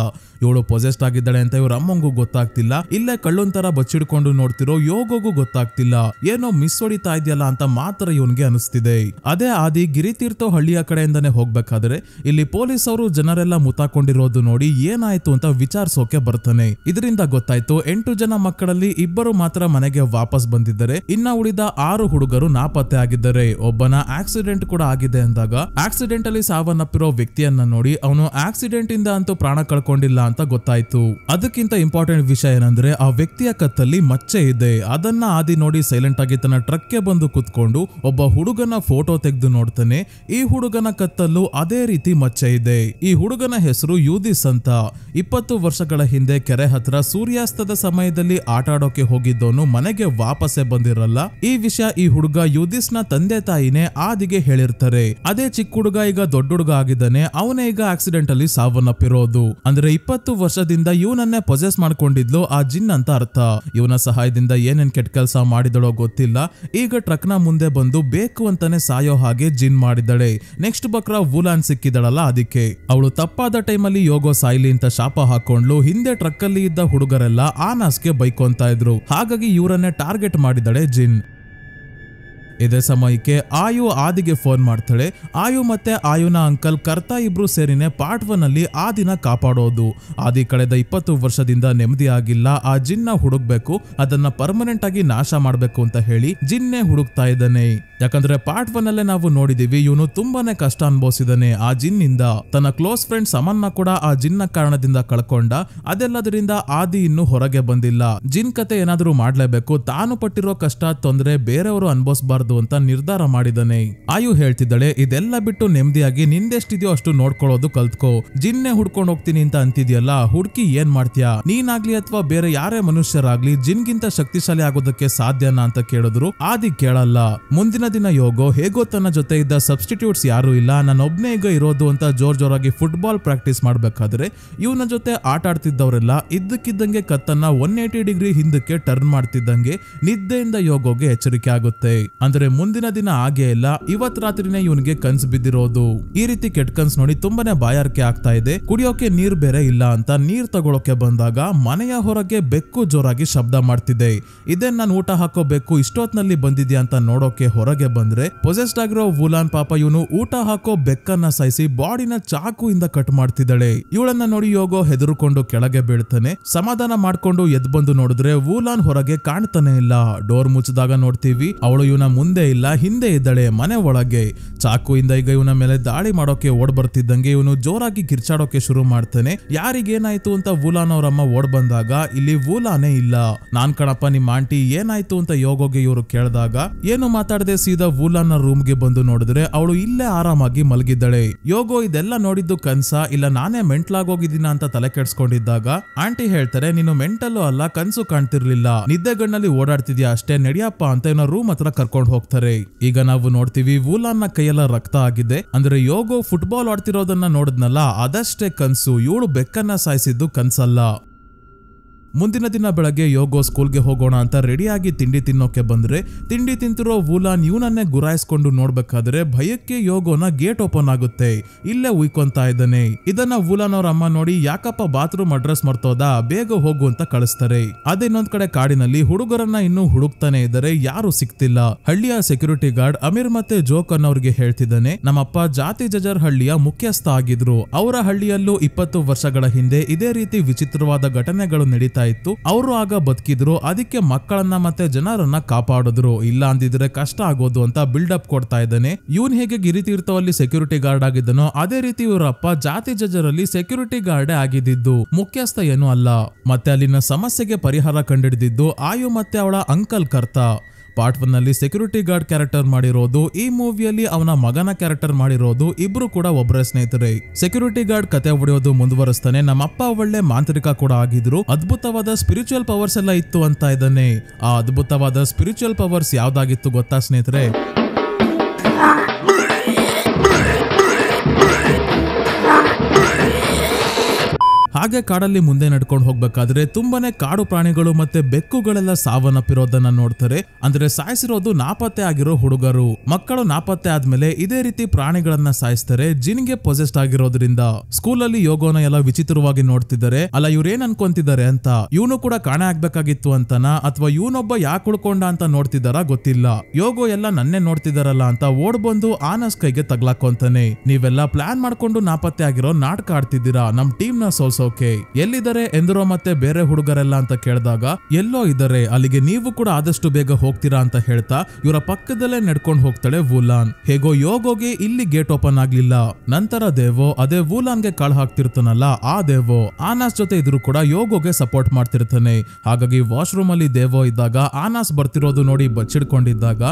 ಇವಳು ಪೊಸೆಸ್ಟ್ ಆಗಿದ್ದಾಳೆ ಅಂತ ಇವ್ರ ಅಮ್ಮಂಗೂ ಗೊತ್ತಾಗ್ತಿಲ್ಲ. ಇಲ್ಲೇ ಕಳ್ಳನ್ ತರ ಬಚ್ಚಿಡ್ಕೊಂಡು ನೋಡ್ತಿರೋ ಯೋಗೋಗೂ ಗೊತ್ತಾಗ್ತಿಲ್ಲ. ಏನೋ ಮಿಸ್ ಹೊಡಿತಾ ಇದೆಯಲ್ಲ ಅಂತ ಮಾತ್ರ ಇವನ್ಗೆ ಅನಿಸ್ತಿದೆ. ಅದೇ ಆದಿ ಗಿರಿತೀರ್ಥೋ ಹಳ್ಳಿಯ ಕಡೆಯಿಂದಾನೆ ಹೋಗ್ಬೇಕಾದ್ರೆ ಇಲ್ಲಿ ಪೊಲೀಸ್ ಅವರು ಜನರೆಲ್ಲ ಮುತ್ತಾಕೊಂಡಿರೋದು ನೋಡಿ ಏನಾಯ್ತು ಅಂತ ವಿಚಾರಿಸೋಕೆ ಬರ್ತಾನೆ. ಇದರಿಂದ ಗೊತ್ತಾಯ್ತು 8 ಜನ ಮಕ್ಕಳಲ್ಲಿ 2 ಮಾತ್ರ ಮನೆಗೆ ವಾಪಸ್ ಬಂದಿದ್ದಾರೆ. ಇನ್ನ ಉಳಿದ 6 ಹುಡುಗರು ನಾಪತ್ತೆ ಆಗಿದ್ದಾರೆ. ಒಬ್ಬನ ಆಕ್ಸಿಡೆಂಟ್ ಕೂಡ ಆಗಿದೆ ಅಂದಾಗ ಆಕ್ಸಿಡೆಂಟ್ ಅಲ್ಲಿ ಸಾವನ್ನಪ್ಪಿರೋ ವ್ಯಕ್ತಿಯನ್ನ ನೋಡಿ ಅವನು ಆಕ್ಸಿಡೆಂಟ್ ಇಂದ ಅಂತೂ ಪ್ರಾಣ ಕಳ್ಕೊಂಡಿಲ್ಲ ಅಂತ ಗೊತ್ತಾಯ್ತು. ಅದಕ್ಕಿಂತ ಇಂಪಾರ್ಟೆಂಟ್ ವಿಷಯ ಏನಂದ್ರೆ ಆ ವ್ಯಕ್ತಿಯ ಕತ್ತಲ್ಲಿ ಮಚ್ಚೆ ಇದೆ. ಅದನ್ನ ಆದಿ ನೋಡಿ ಸೈಲೆಂಟ್ ಆಗಿ ತನ್ನ ಟ್ರಕ್ಗೆ ಬಂದು ಕುತ್ಕೊಂಡು ಒಬ್ಬ ಹುಡುಗನ ಫೋಟೋ ತೆಗೆದು ನೋಡ್ತಾನೆ. ಈ ಹುಡುಗನ ಕತ್ತಲ್ಲೂ ಅದೇ ರೀತಿ ಮಚ್ಚೆ ಇದೆ. ಈ ಹುಡುಗನ ಹೆಸರು ಯೂದಿಸ್ ಅಂತ. 20 ವರ್ಷಗಳ ಹಿಂದೆ ಕೆರೆ ಹತ್ರ ಸೂರ್ಯಾಸ್ತದ ಸಮಯದಲ್ಲಿ ಆಟ ಆಡೋಕೆ ಹೋಗಿದ್ದವನು ಮನೆಗೆ ವಾಪಸ್ಸೇ ಬಂದಿರಲ್ಲ. ಈ ವಿಷಯ ಈ ಹುಡುಗ ಯೂದಿಸ್ ನ ತಂದೆ ತಾಯಿನೇ ಆದಿಗೆ ಹೇಳಿರ್ತಾರೆ. ಅದೇ ಚಿಕ್ಕ ಹುಡುಗ ಈಗ ದೊಡ್ಡ ಹುಡುಗ ಆಗಿದ್ದಾನೆ. ಅವನೇ ಈಗ ಆಕ್ಸಿಡೆಂಟ್ ಅಲ್ಲಿ ಸಾವನ್ನಪ್ಪಿರೋದು. ಅಂದ್ರೆ 20 ವರ್ಷದಿಂದ ಇವನನ್ನೇ ಪೊಸೆಸ್ ಮಾಡ್ಕೊಂಡಿದ್ಲು ಆ ಜಿನ್ ಅಂತ ಅರ್ಥ. ಇವನ ಸಹಾಯದಿಂದ ಏನೇನ್ ಕೆಟ್ಟ ಕೆಲಸ ಮಾಡಿದಳೋ ಗೊತ್ತಿಲ್ಲ. ಈಗ ಟ್ರಕ್ ನ ಮುಂದೆ ಬಂದು ಬೇಕು ಅಂತಾನೆ ಸಾಯೋ ಹಾಗೆ ಜಿನ್ ಮಾಡಿದಳೆ. ನೆಕ್ಸ್ಟ್ ಬಕ್ರ ವೂಲಾನ್ ಸಿಕ್ಕಿದಳಲ್ಲ, ಅದಕ್ಕೆ ಅವಳು ತಪ್ಪಾದ ಟೈಮಲ್ಲಿ ಯೋಗೋ ಸಾಯ್ಲಿ ಅಂತ ಶಾಪ ಹಾಕೊಂಡ್ಲು. ಹಿಂದೆ ಟ್ರಕ್ ಅಲ್ಲಿ ಇದ್ದ ಹುಡುಗರೆಲ್ಲ ಆನಾಸ್ಗೆ ಬೈಕೊಂತ ಇದ್ರು. ಹಾಗಾಗಿ ಇವರನ್ನೇ ಟಾರ್ಗೆಟ್ ಮಾಡಿದಳೆ ಜಿನ್. ಇದೇ ಸಮಯಕ್ಕೆ ಆಯು ಆದಿಗೆ ಫೋನ್ ಮಾಡ್ತಾಳೆ. ಆಯು ಮತ್ತೆ ಆಯುನ ಅಂಕಲ್ ಕರ್ತಾ ಇಬ್ರು ಸೇರಿನೇ ಪಾರ್ಟ್ 1 ಅಲ್ಲಿ ಆದಿನ ಕಾಪಾಡೋದು. ಆದಿ ಕಳೆದ 20 ವರ್ಷದಿಂದ ನೆಮ್ಮದಿ ಆಗಿಲ್ಲ. ಆ ಜಿನ್ನ ಹುಡುಕ್ಬೇಕು, ಅದನ್ನ ಪರ್ಮನೆಂಟ್ ಆಗಿ ನಾಶ ಮಾಡ್ಬೇಕು ಅಂತ ಹೇಳಿ ಜಿನ್ನೇ ಹುಡುಕ್ತಾ ಇದ್ದಾನೆ. ಯಾಕಂದ್ರೆ ಪಾರ್ಟ್ 1 ಅಲ್ಲೇ ನಾವು ನೋಡಿದೀವಿ ಇವನು ತುಂಬಾನೇ ಕಷ್ಟ ಅನುಭವಿಸಿದಾನೆ ಆ ಜಿನ್ ಇಂದ. ತನ್ನ ಕ್ಲೋಸ್ ಫ್ರೆಂಡ್ ಸಮನ್ನ ಕೂಡ ಆ ಜಿನ್ನ ಕಾರಣದಿಂದ ಕಳ್ಕೊಂಡ. ಅದೆಲ್ಲದರಿಂದ ಆದಿ ಇನ್ನು ಹೊರಗೆ ಬಂದಿಲ್ಲ. ಜಿನ್ ಕತೆ ಏನಾದ್ರೂ ಮಾಡ್ಲೇಬೇಕು. ತಾನು ಪಟ್ಟಿರೋ ಕಷ್ಟ ತೊಂದ್ರೆ ಬೇರೆಯವರು ಅನುಭವಿಸಬಾರ್ದು ಅಂತ ನಿರ್ಧಾರ ಮಾಡಿದಾನೆ. ಆಯು ಹೇಳ್ತಿದ್ದಾಳೆ, ಇದೆಲ್ಲ ಬಿಟ್ಟು ನೆಮ್ಮದಿಯಾಗಿ ನಿಂದೆಷ್ಟಿದ್ಯೋ ಅಷ್ಟು ನೋಡ್ಕೊಳ್ಳೋದು ಕಲ್ತ್ಕೋ. ಜಿನ್ನೆ ಹುಡ್ಕೊಂಡು ಹೋಗ್ತೀನಿ ಅಂತ ಅಂತಿದ್ಯಲ್ಲ, ಹುಡ್ಕಿ ಏನ್ ಮಾಡ್ತೀಯಾ? ನೀನಾಗ್ಲಿ ಅಥವಾ ಬೇರೆ ಯಾರೇ ಮನುಷ್ಯರಾಗ್ಲಿ ಜಿನ್ಗಿಂತ ಶಕ್ತಿಶಾಲಿ ಆಗೋದಕ್ಕೆ ಸಾಧ್ಯನಾ ಅಂತ ಕೇಳಿದ್ರು. ಆದಿ ಕೇಳಲ್ಲ. ಮುಂದಿನ ದಿನ ಯೋಗೋ ಹೇಗೋ ತನ್ನ ಜೊತೆ ಇದ್ದ ಸಬ್ಸ್ಟಿಟ್ಯೂಟ್ಸ್ ಯಾರು ಇಲ್ಲ, ನಾನೊಬ್ನೇ ಈಗ ಇರೋದು ಅಂತ ಜೋರಾಗಿ ಫುಟ್ಬಾಲ್ ಪ್ರಾಕ್ಟೀಸ್ ಮಾಡ್ಬೇಕಾದ್ರೆ ಇವನ ಜೊತೆ ಆಟ ಆಡ್ತಿದ್ದವರೆಲ್ಲ ಇದ್ದಕ್ಕಿದ್ದಂಗೆ ಕತ್ತನ್ನ 180 ಡಿಗ್ರಿ ಹಿಂದಕ್ಕೆ ಟರ್ನ್ ಮಾಡ್ತಿದ್ದಂಗೆ ನಿದ್ದೆಯಿಂದ ಯೋಗೋಗೆ ಎಚ್ಚರಿಕೆ ಆಗುತ್ತೆ. ಅಂದ್ರೆ ಮುಂದಿನ ದಿನ ಆಗೇ ಇಲ್ಲ, ಇವತ್ ರಾತ್ರಿನೇ ಇವನಿಗೆ ಕನ್ಸು ಬಿದ್ದಿರೋದು. ಈ ರೀತಿ ಕೆಟ್ಟ ಕನ್ಸು ನೋಡಿ ತುಂಬಾನೇ ಬಾಯಾರಿಕೆ ಆಗ್ತಾ ಇದೆ. ಕುಡಿಯೋಕೆ ನೀರ್ ಬೇರೆ ಇಲ್ಲ ಅಂತ ನೀರ್ ತಗೊಳಕ್ಕೆ ಬಂದಾಗ ಮನೆಯ ಹೊರಗೆ ಬೆಕ್ಕು ಜೋರಾಗಿ ಶಬ್ದ ಮಾಡ್ತಿದೆ. ಇದೇ ನಾನು ಊಟ ಹಾಕೋ ಬೆಕ್ಕು ಇಷ್ಟೊತ್ನಲ್ಲಿ ಬಂದಿದ್ಯಾ ಅಂತ ನೋಡೋಕೆ ಹೊರಗೆ ಬಂದ್ರೆ ಪೊಸೆಸ್ಡ್ ಆಗಿರೋ ವೂಲಾನ್ ಪಾಪ ಇವನು ಊಟ ಹಾಕೋ ಬೆಕ್ಕನ್ನ ಸಾಯಿಸಿ ಬಾಡಿನ ಚಾಕುಯಿಂದ ಕಟ್ ಮಾಡ್ತಿದ್ದಾಳೆ. ಇವಳನ್ನ ನೋಡಿ ಯೋಗೋ ಹೆದರ್ಕೊಂಡು ಕೆಳಗೆ ಬೀಳ್ತಾನೆ. ಸಮಾಧಾನ ಮಾಡ್ಕೊಂಡು ಎದ್ ಬಂದು ನೋಡಿದ್ರೆ ವೂಲಾನ್ ಹೊರಗೆ ಕಾಣ್ತಾನೆ ಇಲ್ಲ. ಡೋರ್ ಮುಚ್ಚಿದಾಗ ನೋಡ್ತೀವಿ ಅವಳು ಇವನ ಮುಂದೆ ಇಲ್ಲ, ಹಿಂದೆ ಇದ್ದಾಳೆ ಮನೆ ಒಳಗೆ. ಚಾಕುಯಿಂದ ಈಗ ಇವನ ಮೇಲೆ ದಾಳಿ ಮಾಡೋಕೆ ಓಡ್ ಬರ್ತಿದ್ದಂಗೆ ಇವನು ಜೋರಾಗಿ ಕಿರ್ಚಾಡೋಕೆ ಶುರು ಮಾಡ್ತಾನೆ. ಯಾರಿಗೇನಾಯ್ತು ಅಂತ ವೂಲಾನ್ ಅವರಮ್ಮ ಓಡ್ ಬಂದಾಗ ಇಲ್ಲಿ ವೂಲಾನೇ ಇಲ್ಲ. ನಾನ್ ಕಣಪ್ಪ ನಿಮ್ಮ ಆಂಟಿ, ಏನಾಯ್ತು ಅಂತ ಯೋಗೋಗೆ ಇವರು ಕೇಳಿದಾಗ ಏನು ಮಾತಾಡದೆ ಸೀದಾ ವೂಲಾನ್ ರೂಮ್ಗೆ ಬಂದು ನೋಡಿದ್ರೆ ಅವಳು ಇಲ್ಲೇ ಆರಾಮಾಗಿ ಮಲಗಿದ್ದಾಳೆ. ಯೋಗೋ ಇದೆಲ್ಲ ನೋಡಿದ್ದು ಕನ್ಸ ಇಲ್ಲ ನಾನೇ ಮೆಂಟ್ಲಾಗೋಗಿದ್ದೀನ ಅಂತ ತಲೆ ಕೆಡ್ಸ್ಕೊಂಡಿದ್ದಾಗ ಆಂಟಿ ಹೇಳ್ತಾರೆ, ನೀನು ಮೆಂಟಲ್ಲು ಅಲ್ಲ, ಕನ್ಸು ಕಾಣ್ತಿರ್ಲಿಲ್ಲ, ನಿದ್ದೆಗಣ್ಣಲ್ಲಿ ಓಡಾಡ್ತಿದ್ಯಾ ಅಷ್ಟೇ, ನಡಿಯಪ್ಪ ಅಂತ ಏನೋ ರೂಮ್ ಹತ್ರ ಕರ್ಕೊಂಡು ಹೋಗ್ತಾರೆ. ಈಗ ನಾವು ನೋಡ್ತೀವಿ ವೂಲಾನ್ ನ ಕೈಯೆಲ್ಲ ರಕ್ತ ಆಗಿದೆ. ಅಂದ್ರೆ ಯೋಗೋ ಫುಟ್ಬಾಲ್ ಆಡ್ತಿರೋದನ್ನ ನೋಡಿದ್ನಲ್ಲ ಅದಷ್ಟೇ ಕನ್ಸು, ಇವಳು ಬೆಕ್ಕನ್ನ ಸಾಯಿಸಿದ್ದು ಕನ್ಸಲ್ಲ. ಮುಂದಿನ ದಿನ ಬೆಳಗ್ಗೆ ಯೋಗೋ ಸ್ಕೂಲ್ಗೆ ಹೋಗೋಣ ಅಂತ ರೆಡಿಯಾಗಿ ತಿಂಡಿ ತಿನ್ನೋಕೆ ಬಂದ್ರೆ ತಿಂಡಿ ತಿಂತಿರೋ ವೂಲಾನ್ ಇವನನ್ನೇ ಗುರಾಯಿಸ್ಕೊಂಡು ನೋಡ್ಬೇಕಾದ್ರೆ ಭಯಕ್ಕೆ ಯೋಗೋನ ಗೇಟ್ ಓಪನ್ ಆಗುತ್ತೆ. ಇಲ್ಲೇ ಉಯ್ಕೊಂತಾ ಇದ್ದಾನೆ. ಇದನ್ನ ವೂಲಾನ್ ಅವ್ರ ಅಮ್ಮ ನೋಡಿ, ಯಾಕಪ್ಪ ಬಾತ್ರೂಮ್ ಅಡ್ರೆಸ್ ಮರ್ತೋದ, ಬೇಗ ಹೋಗು ಅಂತ ಕಳಿಸ್ತಾರೆ. ಅದೇ ಇನ್ನೊಂದ್ ಕಡೆ ಕಾಡಿನಲ್ಲಿ ಹುಡುಗರನ್ನ ಇನ್ನೂ ಹುಡುಕ್ತಾನೆ ಇದ್ದಾರೆ, ಯಾರು ಸಿಕ್ತಿಲ್ಲ. ಹಳ್ಳಿಯ ಸೆಕ್ಯೂರಿಟಿ ಗಾರ್ಡ್ ಅಮೀರ್ ಮತ್ತೆ ಜೋಕ್ ಅನ್ನೋರಿಗೆ ಹೇಳ್ತಿದ್ದಾನೆ, ನಮ್ಮಪ್ಪ ಜಾತಿ ಜಜರ್ ಹಳ್ಳಿಯ ಮುಖ್ಯಸ್ಥ ಆಗಿದ್ರು. ಅವರ ಹಳ್ಳಿಯಲ್ಲೂ 20 ವರ್ಷಗಳ ಹಿಂದೆ ಇದೇ ರೀತಿ ವಿಚಿತ್ರವಾದ ಘಟನೆಗಳು ನಡೀತಾ ಇತ್ತು. ಅವರು ಆಗ ಬದುಕಿದ್ರು, ಅದಕ್ಕೆ ಮಕ್ಕಳನ್ನ ಮತ್ತೆ ಜನರನ್ನ ಕಾಪಾಡಿದ್ರು, ಇಲ್ಲ ಅಂದಿದ್ರೆ ಕಷ್ಟ ಆಗೋದು ಅಂತ ಬಿಲ್ಡಪ್ ಕೊಡ್ತಾ ಇದ್ದಾನೆ. ಇವನ್ ಹೇಗೆ ಗಿರಿತೀರ್ಥವಲ್ಲಿ ಸೆಕ್ಯೂರಿಟಿ ಗಾರ್ಡ್ ಆಗಿದ್ದನೋ ಅದೇ ರೀತಿ ಇವರಪ್ಪ ಜಾತಿ ಜಜರಲ್ಲಿ ಸೆಕ್ಯೂರಿಟಿ ಗಾರ್ಡೇ ಆಗಿದ್ದು, ಮುಖ್ಯಸ್ಥ ಏನೂ ಅಲ್ಲ. ಮತ್ತೆ ಅಲ್ಲಿನ ಸಮಸ್ಯೆಗೆ ಪರಿಹಾರ ಕಂಡಿಡಿದಿದ್ದು ಆಯು ಮತ್ತೆ ಅವಳ ಅಂಕಲ್ ಕರ್ತ. ಪಾರ್ಟ್ 1 ನಲ್ಲಿ ಸೆಕ್ಯೂರಿಟಿ ಗಾರ್ಡ್ ಕ್ಯಾರೆಕ್ಟರ್ ಮಾಡಿರೋದು, ಈ ಮೂವಿಯಲ್ಲಿ ಅವನ ಮಗನ ಕ್ಯಾರೆಕ್ಟರ್ ಮಾಡಿರೋದು, ಇಬ್ರು ಕೂಡ ಒಬ್ಬರೇ ಸ್ನೇಹಿತರೆ. ಸೆಕ್ಯೂರಿಟಿ ಗಾರ್ಡ್ ಕತೆ ಹೊಡೆಯೋದು ಮುಂದುವರಿಸ್ತಾನೆ. ನಮ್ಮಪ್ಪ ಒಳ್ಳೆ ಮಾಂತ್ರಿಕ ಕೂಡ ಆಗಿದ್ರು, ಅದ್ಭುತವಾದ ಸ್ಪಿರಿಚುವಲ್ ಪವರ್ಸ್ ಎಲ್ಲ ಇತ್ತು ಅಂತ ಇದ್ದಾನೆ. ಆ ಅದ್ಭುತವಾದ ಸ್ಪಿರಿಚುವಲ್ ಪವರ್ಸ್ ಯಾವ್ದಾಗಿತ್ತು ಗೊತ್ತಾ ಸ್ನೇಹಿತರೆ? ಹಾಗೆ ಕಾಡಲ್ಲಿ ಮುಂದೆ ನಡ್ಕೊಂಡು ಹೋಗ್ಬೇಕಾದ್ರೆ ತುಂಬಾನೇ ಕಾಡು ಪ್ರಾಣಿಗಳು ಮತ್ತೆ ಬೆಕ್ಕುಗಳೆಲ್ಲ ಸಾವನ್ನಪ್ಪಿರೋದನ್ನ ನೋಡ್ತಾರೆ. ಅಂದ್ರೆ ಸಾಯಿಸಿರೋದು ನಾಪತ್ತೆ ಆಗಿರೋ ಹುಡುಗರು. ಮಕ್ಕಳು ನಾಪತ್ತೆ ಆದ್ಮೇಲೆ ಇದೇ ರೀತಿ ಪ್ರಾಣಿಗಳನ್ನ ಸಾಯಿಸ್ತಾರೆ, ಜಿನ್ಗೆ ಪೊಸೆಸ್ಡ್ ಆಗಿರೋದ್ರಿಂದ. ಸ್ಕೂಲಲ್ಲಿ ಯೋಗೋನ ಎಲ್ಲ ವಿಚಿತ್ರವಾಗಿ ನೋಡ್ತಿದ್ದಾರೆ. ಅಲ್ಲ ಇವ್ರೇನ್ ಅನ್ಕೊಂತಿದ್ದಾರೆ ಅಂತ, ಇವನು ಕೂಡ ಕಾಣೆ ಆಗ್ಬೇಕಾಗಿತ್ತು ಅಂತನ ಅಥವಾ ಇವನೊಬ್ಬ ಯಾಕೆ ಉಳ್ಕೊಂಡ ಅಂತ ನೋಡ್ತಿದಾರ ಗೊತ್ತಿಲ್ಲ. ಯೋಗೋ ಎಲ್ಲ ನನ್ನೇ ನೋಡ್ತಿದಾರಲ್ಲ ಅಂತ ಓಡ್ ಬಂದು ಆನಸ್ ಕೈಗೆ ತಗ್ಲಾಕೊಂತಾನೆ. ನೀವೆಲ್ಲ ಪ್ಲಾನ್ ಮಾಡ್ಕೊಂಡು ನಾಪತ್ತೆ ಆಗಿರೋ ನಾಟಕ ಆಡ್ತಿದ್ದೀರಾ, ನಮ್ ಟೀಮ್ ನ ಸೋಲ್ಸೋ ಎಲ್ಲಿದ್ದಾರೆ ಎಂದರೋ ಮತ್ತೆ ಬೇರೆ ಹುಡುಗರೆಲ್ಲ ಅಂತ ಕೇಳಿದಾಗ ಎಲ್ಲೋ ಇದ್ದಾರೆ, ಅಲ್ಲಿಗೆ ನೀವು ಕೂಡ ಆದಷ್ಟು ಬೇಗ ಹೋಗ್ತೀರಾ ಅಂತ ಹೇಳ್ತಾ ಇವರ ಪಕ್ಕದಲ್ಲೇ ನಡ್ಕೊಂಡು ಹೋಗ್ತಾಳೆ ವೂಲಾನ್. ಹೇಗೋ ಯೋಗೋಗೆ ಇಲ್ಲಿ ಗೇಟ್ ಓಪನ್ ಆಗ್ಲಿಲ್ಲ. ನಂತರ ದೇವೋ ಅದೇ ವೂಲಾನ್ಗೆ ಕಾಳು ಹಾಕ್ತಿರ್ತಾನಲ್ಲ ಆ ದೇವೋ ಆನಾಸ್ ಜೊತೆ ಇದ್ರು ಕೂಡ ಯೋಗೋಗೆ ಸಪೋರ್ಟ್ ಮಾಡ್ತಿರ್ತಾನೆ. ಹಾಗಾಗಿ ವಾಶ್ರೂಮ್ ಅಲ್ಲಿ ದೇವೋ ಇದ್ದಾಗ ಆನಾಸ್ ಬರ್ತಿರೋದು ನೋಡಿ ಬಚ್ಚಿಡ್ಕೊಂಡಿದ್ದಾಗ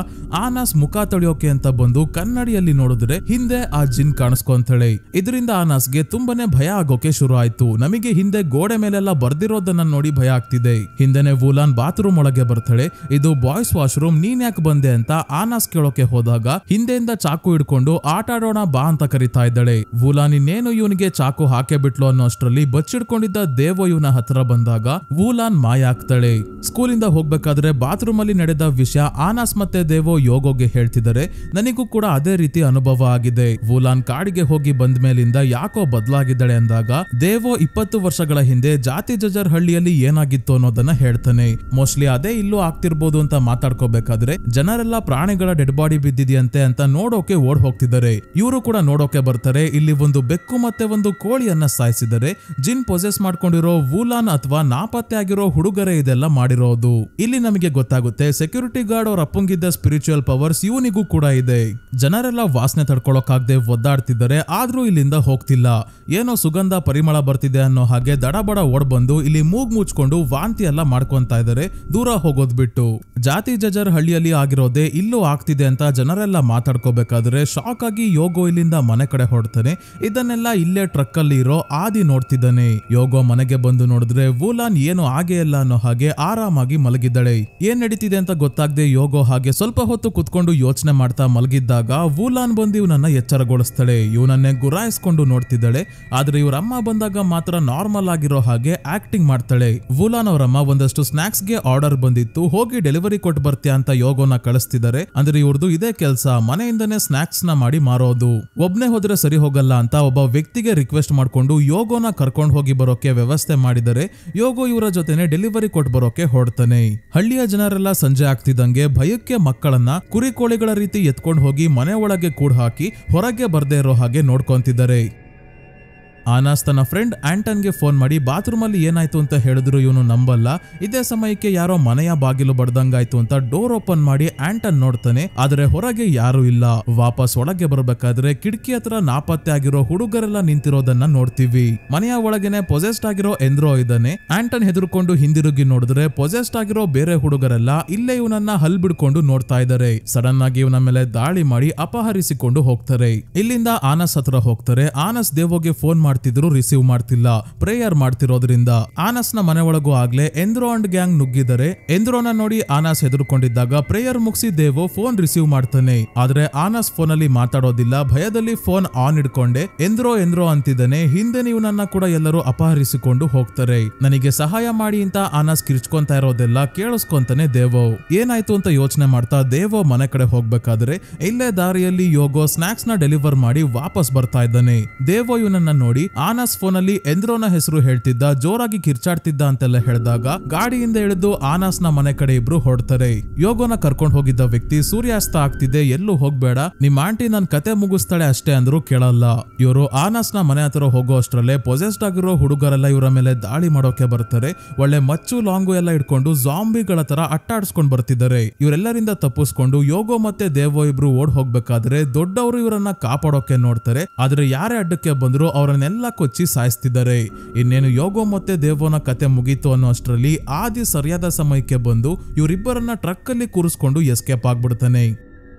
ಆನಾಸ್ ಮುಖ ತೊಳೆಯೋಕೆ ಅಂತ ಬಂದು ಕನ್ನಡಿಯಲ್ಲಿ ನೋಡಿದ್ರೆ ಹಿಂದೆ ಆ ಜಿನ್ ಕಾಣಿಸ್ಕೊಂತಾಳೆ. ಇದರಿಂದ ಆನಾಸ್ಗೆ ತುಂಬಾನೇ ಭಯ ಆಗೋಕೆ ಶುರು ಆಯ್ತು. ನಮಗೆ ಹಿಂದೆ ಗೋಡೆ ಮೇಲೆಲ್ಲ ಬರ್ದಿರೋದನ್ನ ನೋಡಿ ಭಯ ಆಗ್ತಿದೆ. ಹಿಂದೆನೆ ವೂಲಾನ್ ಬಾತ್ರೂಮ್ ಒಳಗೆ ಬರ್ತಾಳೆ. ಇದು ಬಾಯ್ಸ್ ವಾಶ್ರೂಮ್, ನೀನ್ ಯಾಕೆ ಬಂದೆ ಅಂತ ಆನಾಸ್ ಕೇಳೋಕೆ ಹೋದಾಗ ಹಿಂದೆಯಿಂದ ಚಾಕು ಹಿಡ್ಕೊಂಡು ಆಟ ಆಡೋಣ ಬಾ ಅಂತ ಕರಿತಾ ಇದ್ದಾಳೆ. ವೂಲಾನ್ ಇನ್ನೇನು ಇವನಿಗೆ ಚಾಕು ಹಾಕೇ ಬಿಟ್ಲು ಅನ್ನೋ ಅಷ್ಟರಲ್ಲಿ ಬಚ್ಚಿಡ್ಕೊಂಡಿದ್ದ ದೇವೋ ಇವನ ಹತ್ರ ಬಂದಾಗ ವೂಲಾನ್ ಮಾಯ ಆಗ್ತಾಳೆ. ಸ್ಕೂಲಿಂದ ಹೋಗ್ಬೇಕಾದ್ರೆ ಬಾತ್ರೂಮ್ ಅಲ್ಲಿ ನಡೆದ ವಿಷಯ ಆನಾಸ್ ಮತ್ತೆ ದೇವೋ ಯೋಗೋಗೆ ಹೇಳ್ತಿದ್ದಾರೆ. ನನಗೂ ಕೂಡ ಅದೇ ರೀತಿ ಅನುಭವ ಆಗಿದೆ. ವೂಲಾನ್ ಕಾಡಿಗೆ ಹೋಗಿ ಬಂದ ಮೇಲಿಂದ ಯಾಕೋ ಬದಲಾಗಿದ್ದಾಳೆ ಅಂದಾಗ ದೇವೋ 20 ವರ್ಷಗಳ ಹಿಂದೆ ಜಾತಿ ಜಜರ್ ಹಳ್ಳಿಯಲ್ಲಿ ಏನಾಗಿತ್ತು ಅನ್ನೋದನ್ನ ಹೇಳ್ತಾನೆ. ಮೋಸ್ಟ್ಲಿ ಅದೇ ಇಲ್ಲೂ ಆಗ್ತಿರ್ಬೋದು ಅಂತ ಮಾತಾಡ್ಕೋಬೇಕಾದ್ರೆ ಜನರೆಲ್ಲ ಪ್ರಾಣಿಗಳ ಡೆಡ್ ಬಾಡಿ ಬಿದ್ದಿದೆಯಂತೆ ಅಂತ ನೋಡೋಕೆ ಓಡ್ ಹೋಗ್ತಿದ್ದಾರೆ. ಇವರು ಕೂಡ ನೋಡೋಕೆ ಬರ್ತಾರೆ. ಇಲ್ಲಿ ಒಂದು ಬೆಕ್ಕು ಮತ್ತೆ ಒಂದು ಕೋಳಿಯನ್ನ ಸಾಯಿಸಿದರೆ ಜಿನ್ ಪೊಸೆಸ್ ಮಾಡ್ಕೊಂಡಿರೋ ವೂಲಾನ್ ಅಥವಾ ನಾಪತ್ತೆ ಆಗಿರೋ ಹುಡುಗರೇ ಇದೆಲ್ಲ ಮಾಡಿರೋದು. ಇಲ್ಲಿ ನಮಗೆ ಗೊತ್ತಾಗುತ್ತೆ ಸೆಕ್ಯೂರಿಟಿ ಗಾರ್ಡ್ ಅವ್ರ ಅಪ್ಪಂಗಿದ್ದ ಸ್ಪಿರಿಚುವಲ್ ಪವರ್ಸ್ ಇವನಿಗೂ ಕೂಡ ಇದೆ. ಜನರೆಲ್ಲ ವಾಸನೆ ತಡ್ಕೊಳಕಾಗದೆ ಒದ್ದಾಡ್ತಿದ್ದಾರೆ, ಆದ್ರೂ ಇಲ್ಲಿಂದ ಹೋಗ್ತಿಲ್ಲ. ಏನೋ ಸುಗಂಧ ಪರಿಮಳ ಬರ್ತಿದೆ ಅನ್ನೋ ಹಾಗೆ ದಡಬಡ ಓಡ್ ಬಂದು ಇಲ್ಲಿ ಮೂಗ್ ಮುಚ್ಕೊಂಡು ವಾಂತಿ ಎಲ್ಲ ಮಾಡ್ಕೊಂತಾ ಇದ್ದಾರೆ, ದೂರ ಹೋಗೋದ್ ಬಿಟ್ಟು. ಜಾತಿ ಜಜರ್ ಹಳ್ಳಿಯಲ್ಲಿ ಆಗಿರೋದೇ ಇಲ್ಲೂ ಆಗ್ತಿದೆ ಅಂತ ಜನರೆಲ್ಲ ಮಾತಾಡ್ಕೋಬೇಕಾದ್ರೆ ಶಾಕ್ ಆಗಿ ಯೋಗೋ ಇಲ್ಲಿಂದ ಮನೆ ಕಡೆ ಹೊರಡ್ತಾನೆ. ಇದನ್ನೆಲ್ಲ ಇಲ್ಲೇ ಟ್ರಕ್ ಅಲ್ಲಿ ಇರೋ ಆದಿ ನೋಡ್ತಿದ್ದಾನೆ. ಯೋಗೋ ಮನೆಗೆ ಬಂದು ನೋಡಿದ್ರೆ ವೂಲಾನ್ ಏನು ಆಗೇ ಇಲ್ಲ ಅನ್ನೋ ಹಾಗೆ ಆರಾಮಾಗಿ ಮಲಗಿದ್ದಾಳೆ. ಏನ್ ನಡೀತಿದೆ ಅಂತ ಗೊತ್ತಾಗದೆ ಯೋಗೋ ಹಾಗೆ ಸ್ವಲ್ಪ ಹೊತ್ತು ಕುತ್ಕೊಂಡು ಯೋಚನೆ ಮಾಡ್ತಾ ಮಲಗಿದ್ದಾಗ ವೂಲಾನ್ ಬಂದು ಇವನನ್ನ ಎಚ್ಚರಗೊಳಿಸ್ತಾಳೆ. ಇವನನ್ನೇ ಗುರಾಯಿಸ್ಕೊಂಡು ನೋಡ್ತಿದ್ದಾಳೆ. ಆದ್ರೆ ಇವ್ರ ಅಮ್ಮ ಬಂದಾಗ ಮಾತ್ರ ಮಾತ್ರ ನಾರ್ಮಲ್ ಆಗಿರೋ ಹಾಗೆ ಆಕ್ಟಿಂಗ್ ಮಾಡ್ತಾಳೆ. ವೂಲಾನ್ ಅವರಮ್ಮ ಒಂದಷ್ಟು ಸ್ನಾಕ್ಸ್ ಗೆ ಆರ್ಡರ್ ಬಂದಿತ್ತು, ಹೋಗಿ ಡೆಲಿವರಿ ಕೊಟ್ಟು ಬರ್ತೀಯ ಅಂತ ಯೋಗೋನ ಕಳಿಸ್ತಿದ್ದಾರೆ. ಅಂದ್ರೆ ಇವ್ರದ್ದು ಇದೇ ಕೆಲಸ, ಮನೆಯಿಂದನೇ ಸ್ನಾಕ್ಸ್ ನ ಮಾಡಿ ಮಾರೋದು. ಒಬ್ನೇ ಹೋದ್ರೆ ಸರಿ ಹೋಗಲ್ಲ ಅಂತ ಒಬ್ಬ ವ್ಯಕ್ತಿಗೆ ರಿಕ್ವೆಸ್ಟ್ ಮಾಡ್ಕೊಂಡು ಯೋಗೋನ ಕರ್ಕೊಂಡು ಹೋಗಿ ಬರೋಕೆ ವ್ಯವಸ್ಥೆ ಮಾಡಿದರೆ ಯೋಗೋ ಇವರ ಜೊತೆನೆ ಡೆಲಿವರಿ ಕೊಟ್ಟು ಬರೋಕೆ ಹೊಡ್ತಾನೆ. ಹಳ್ಳಿಯ ಜನರೆಲ್ಲ ಸಂಜೆ ಆಗ್ತಿದ್ದಂಗೆ ಭಯಕ್ಕೆ ಮಕ್ಕಳನ್ನ ಕುರಿ ಕೋಳಿಗಳ ರೀತಿ ಎತ್ಕೊಂಡು ಹೋಗಿ ಮನೆ ಒಳಗೆ ಕೂಡ ಹಾಕಿ ಹೊರಗೆ ಬರ್ದೇ ಇರೋ ಹಾಗೆ ನೋಡ್ಕೊಂತಿದ್ದಾರೆ. ಆನಾಸ್ ತನ್ನ ಫ್ರೆಂಡ್ ಆಂಟನ್ಗೆ ಫೋನ್ ಮಾಡಿ ಬಾತ್ರೂಮ್ ಅಲ್ಲಿ ಏನಾಯ್ತು ಅಂತ ಹೇಳಿದ್ರು ಇವನು ನಂಬಲ್ಲ. ಇದೇ ಸಮಯಕ್ಕೆ ಯಾರೋ ಮನೆಯ ಬಾಗಿಲು ಬಡ್ದಂಗಾಯ್ತು ಅಂತ ಡೋರ್ ಓಪನ್ ಮಾಡಿ ಆಂಟನ್ ನೋಡ್ತಾನೆ, ಆದ್ರೆ ಹೊರಗೆ ಯಾರು ಇಲ್ಲ. ವಾಪಸ್ ಒಳಗೆ ಬರಬೇಕಾದ್ರೆ ಕಿಟಕಿ ಹತ್ರ ನಾಪತ್ತೆ ಆಗಿರೋ ಹುಡುಗರೆಲ್ಲ ನಿಂತಿರೋದನ್ನ ನೋಡ್ತೀವಿ. ಮನೆಯ ಒಳಗೇನೆ ಪೊಸೆಸ್ಡ್ ಆಗಿರೋ ಎಂದ್ರೋ ಇದ್ದಾನೆ. ಆಂಟನ್ ಹೆದರ್ಕೊಂಡು ಹಿಂದಿರುಗಿ ನೋಡಿದ್ರೆ ಪೊಸೆಸ್ಡ್ ಆಗಿರೋ ಬೇರೆ ಹುಡುಗರೆಲ್ಲ ಇಲ್ಲೇ ಇವನನ್ನ ಹಲ್ ಬಿಡ್ಕೊಂಡು ನೋಡ್ತಾ ಇದ್ದಾರೆ. ಸಡನ್ ಆಗಿ ಇವನ ಮೇಲೆ ದಾಳಿ ಮಾಡಿ ಅಪಹರಿಸಿಕೊಂಡು ಹೋಗ್ತಾರೆ. ಇಲ್ಲಿಂದ ಆನಸ್ ಹತ್ರ ಹೋಗ್ತಾರೆ. ಆನಸ್ ದೇವೋಗೆ ಫೋನ್ ಮಾಡ್ತಿದ್ರು, ರಿಸೀವ್ ಮಾಡ್ತಿಲ್ಲ. ಪ್ರೇಯರ್ ಮಾಡ್ತಿರೋದ್ರಿಂದ ಆನಸ್ ನ ಮನೆ ಒಳಗೂ ಆಗ್ಲೇ ಎಂದ್ರೋ ಅಂಡ್ ಗ್ಯಾಂಗ್ ನುಗ್ಗಿದರೆ ಎಂದ್ರೋನ ನೋಡಿ ಆನಸ್ ಹೆದರ್ಕೊಂಡಿದ್ದಾಗ ಪ್ರೇಯರ್ ಮುಗಿಸಿ ದೇವೋ ಫೋನ್ ರಿಸೀವ್ ಮಾಡ್ತಾನೆ. ಆದ್ರೆ ಆನಸ್ ಫೋನ್ ಅಲ್ಲಿ ಮಾತಾಡೋದಿಲ್ಲ. ಭಯದಲ್ಲಿ ಫೋನ್ ಆನ್ ಇಡ್ಕೊಂಡೆ ಎಂದ್ರೋ ಎಂದ್ರೋ ಅಂತಿದ್ದಾನೆ. ಹಿಂದೆ ಇವನನ್ನ ಕೂಡ ಎಲ್ಲರೂ ಅಪಹರಿಸಿಕೊಂಡು ಹೋಗ್ತಾರೆ. ನನಗೆ ಸಹಾಯ ಮಾಡಿ ಅಂತ ಆನಸ್ ಕಿರ್ಚ್ಕೊಂತ ಇರೋದೆಲ್ಲ ಕೇಳಿಸ್ಕೊಂತಾನೆ ದೇವೋ. ಏನಾಯ್ತು ಅಂತ ಯೋಚನೆ ಮಾಡ್ತಾ ದೇವೋ ಮನೆ ಕಡೆ ಹೋಗ್ಬೇಕಾದ್ರೆ ಇಲ್ಲೇ ದಾರಿಯಲ್ಲಿ ಯೋಗೋ ಸ್ನಾಕ್ಸ್ ನ ಡೆಲಿವರ್ ಮಾಡಿ ವಾಪಸ್ ಬರ್ತಾ ಇದ್ದಾನೆ. ದೇವೋ ಇವನನ್ನ ನೋಡಿ ಆನಸ್ ಫೋನ್ ಅಲ್ಲಿ ಎಂದ್ರೋನ ಹೆಸರು ಹೇಳ್ತಿದ್ದ, ಜೋರಾಗಿ ಕಿರ್ಚಾಡ್ತಿದ್ದ ಅಂತೆಲ್ಲ ಹೇಳಿದಾಗ ಗಾಡಿಯಿಂದ ಇಳಿದು ಆನಸ್ ನ ಮನೆ ಕಡೆ ಇಬ್ರು ಹೊಡ್ತಾರೆ. ಯೋಗೋನ ಕರ್ಕೊಂಡು ಹೋಗಿದ್ದ ವ್ಯಕ್ತಿ ಸೂರ್ಯಾಸ್ತ ಆಗ್ತಿದೆ, ಎಲ್ಲೂ ಹೋಗ್ಬೇಡ, ನಿಮ್ ಆಂಟಿ ನನ್ ಕತೆ ಮುಗಿಸ್ತಾಳೆ ಅಷ್ಟೇ ಅಂದ್ರು ಕೇಳಲ್ಲ. ಇವರು ಆನಸ್ ನ ಮನೆ ಹತ್ರ ಹೋಗೋ ಅಷ್ಟ್ರಲ್ಲೇ ಪೊಸೆಸ್ಡ್ ಆಗಿರೋ ಹುಡುಗರೆಲ್ಲ ಇವರ ಮೇಲೆ ದಾಳಿ ಮಾಡೋಕೆ ಬರ್ತಾರೆ. ಒಳ್ಳೆ ಮಚ್ಚು ಲಾಂಗು ಎಲ್ಲ ಇಟ್ಕೊಂಡು ಜಾಂಬಿಗಳ ತರ ಅಟ್ಟಾಡ್ಸ್ಕೊಂಡ್ ಬರ್ತಿದ್ದಾರೆ. ಇವರೆಲ್ಲರಿಂದ ತಪ್ಪಿಸ್ಕೊಂಡು ಯೋಗೋ ಮತ್ತೆ ದೇವೋ ಇಬ್ರು ಓಡ್ ಹೋಗ್ಬೇಕಾದ್ರೆ ದೊಡ್ಡವರು ಇವರನ್ನ ಕಾಪಾಡೋಕೆ ನೋಡ್ತಾರೆ. ಆದ್ರೆ ಯಾರೇ ಅಡ್ಡಕ್ಕೆ ಬಂದ್ರು ಅವರನ್ನೆಲ್ಲ ಕೊಚ್ಚಿ ಸಾಯಿಸ್ತಿದ್ದಾರೆ. ಇನ್ನೇನು ಯೋಗೋ ಮತ್ತೆ ದೇವೋನ ಕತೆ ಮುಗೀತು ಅನ್ನೋ ಅಷ್ಟರಲ್ಲಿ ಆದಿ ಸರಿಯಾದ ಸಮಯಕ್ಕೆ ಬಂದು ಇವರಿಬ್ಬರನ್ನ ಟ್ರಕ್ ಅಲ್ಲಿ ಕೂರಿಸ್ಕೊಂಡು ಎಸ್ಕೇಪ್ ಆಗ್ಬಿಡ್ತಾನೆ.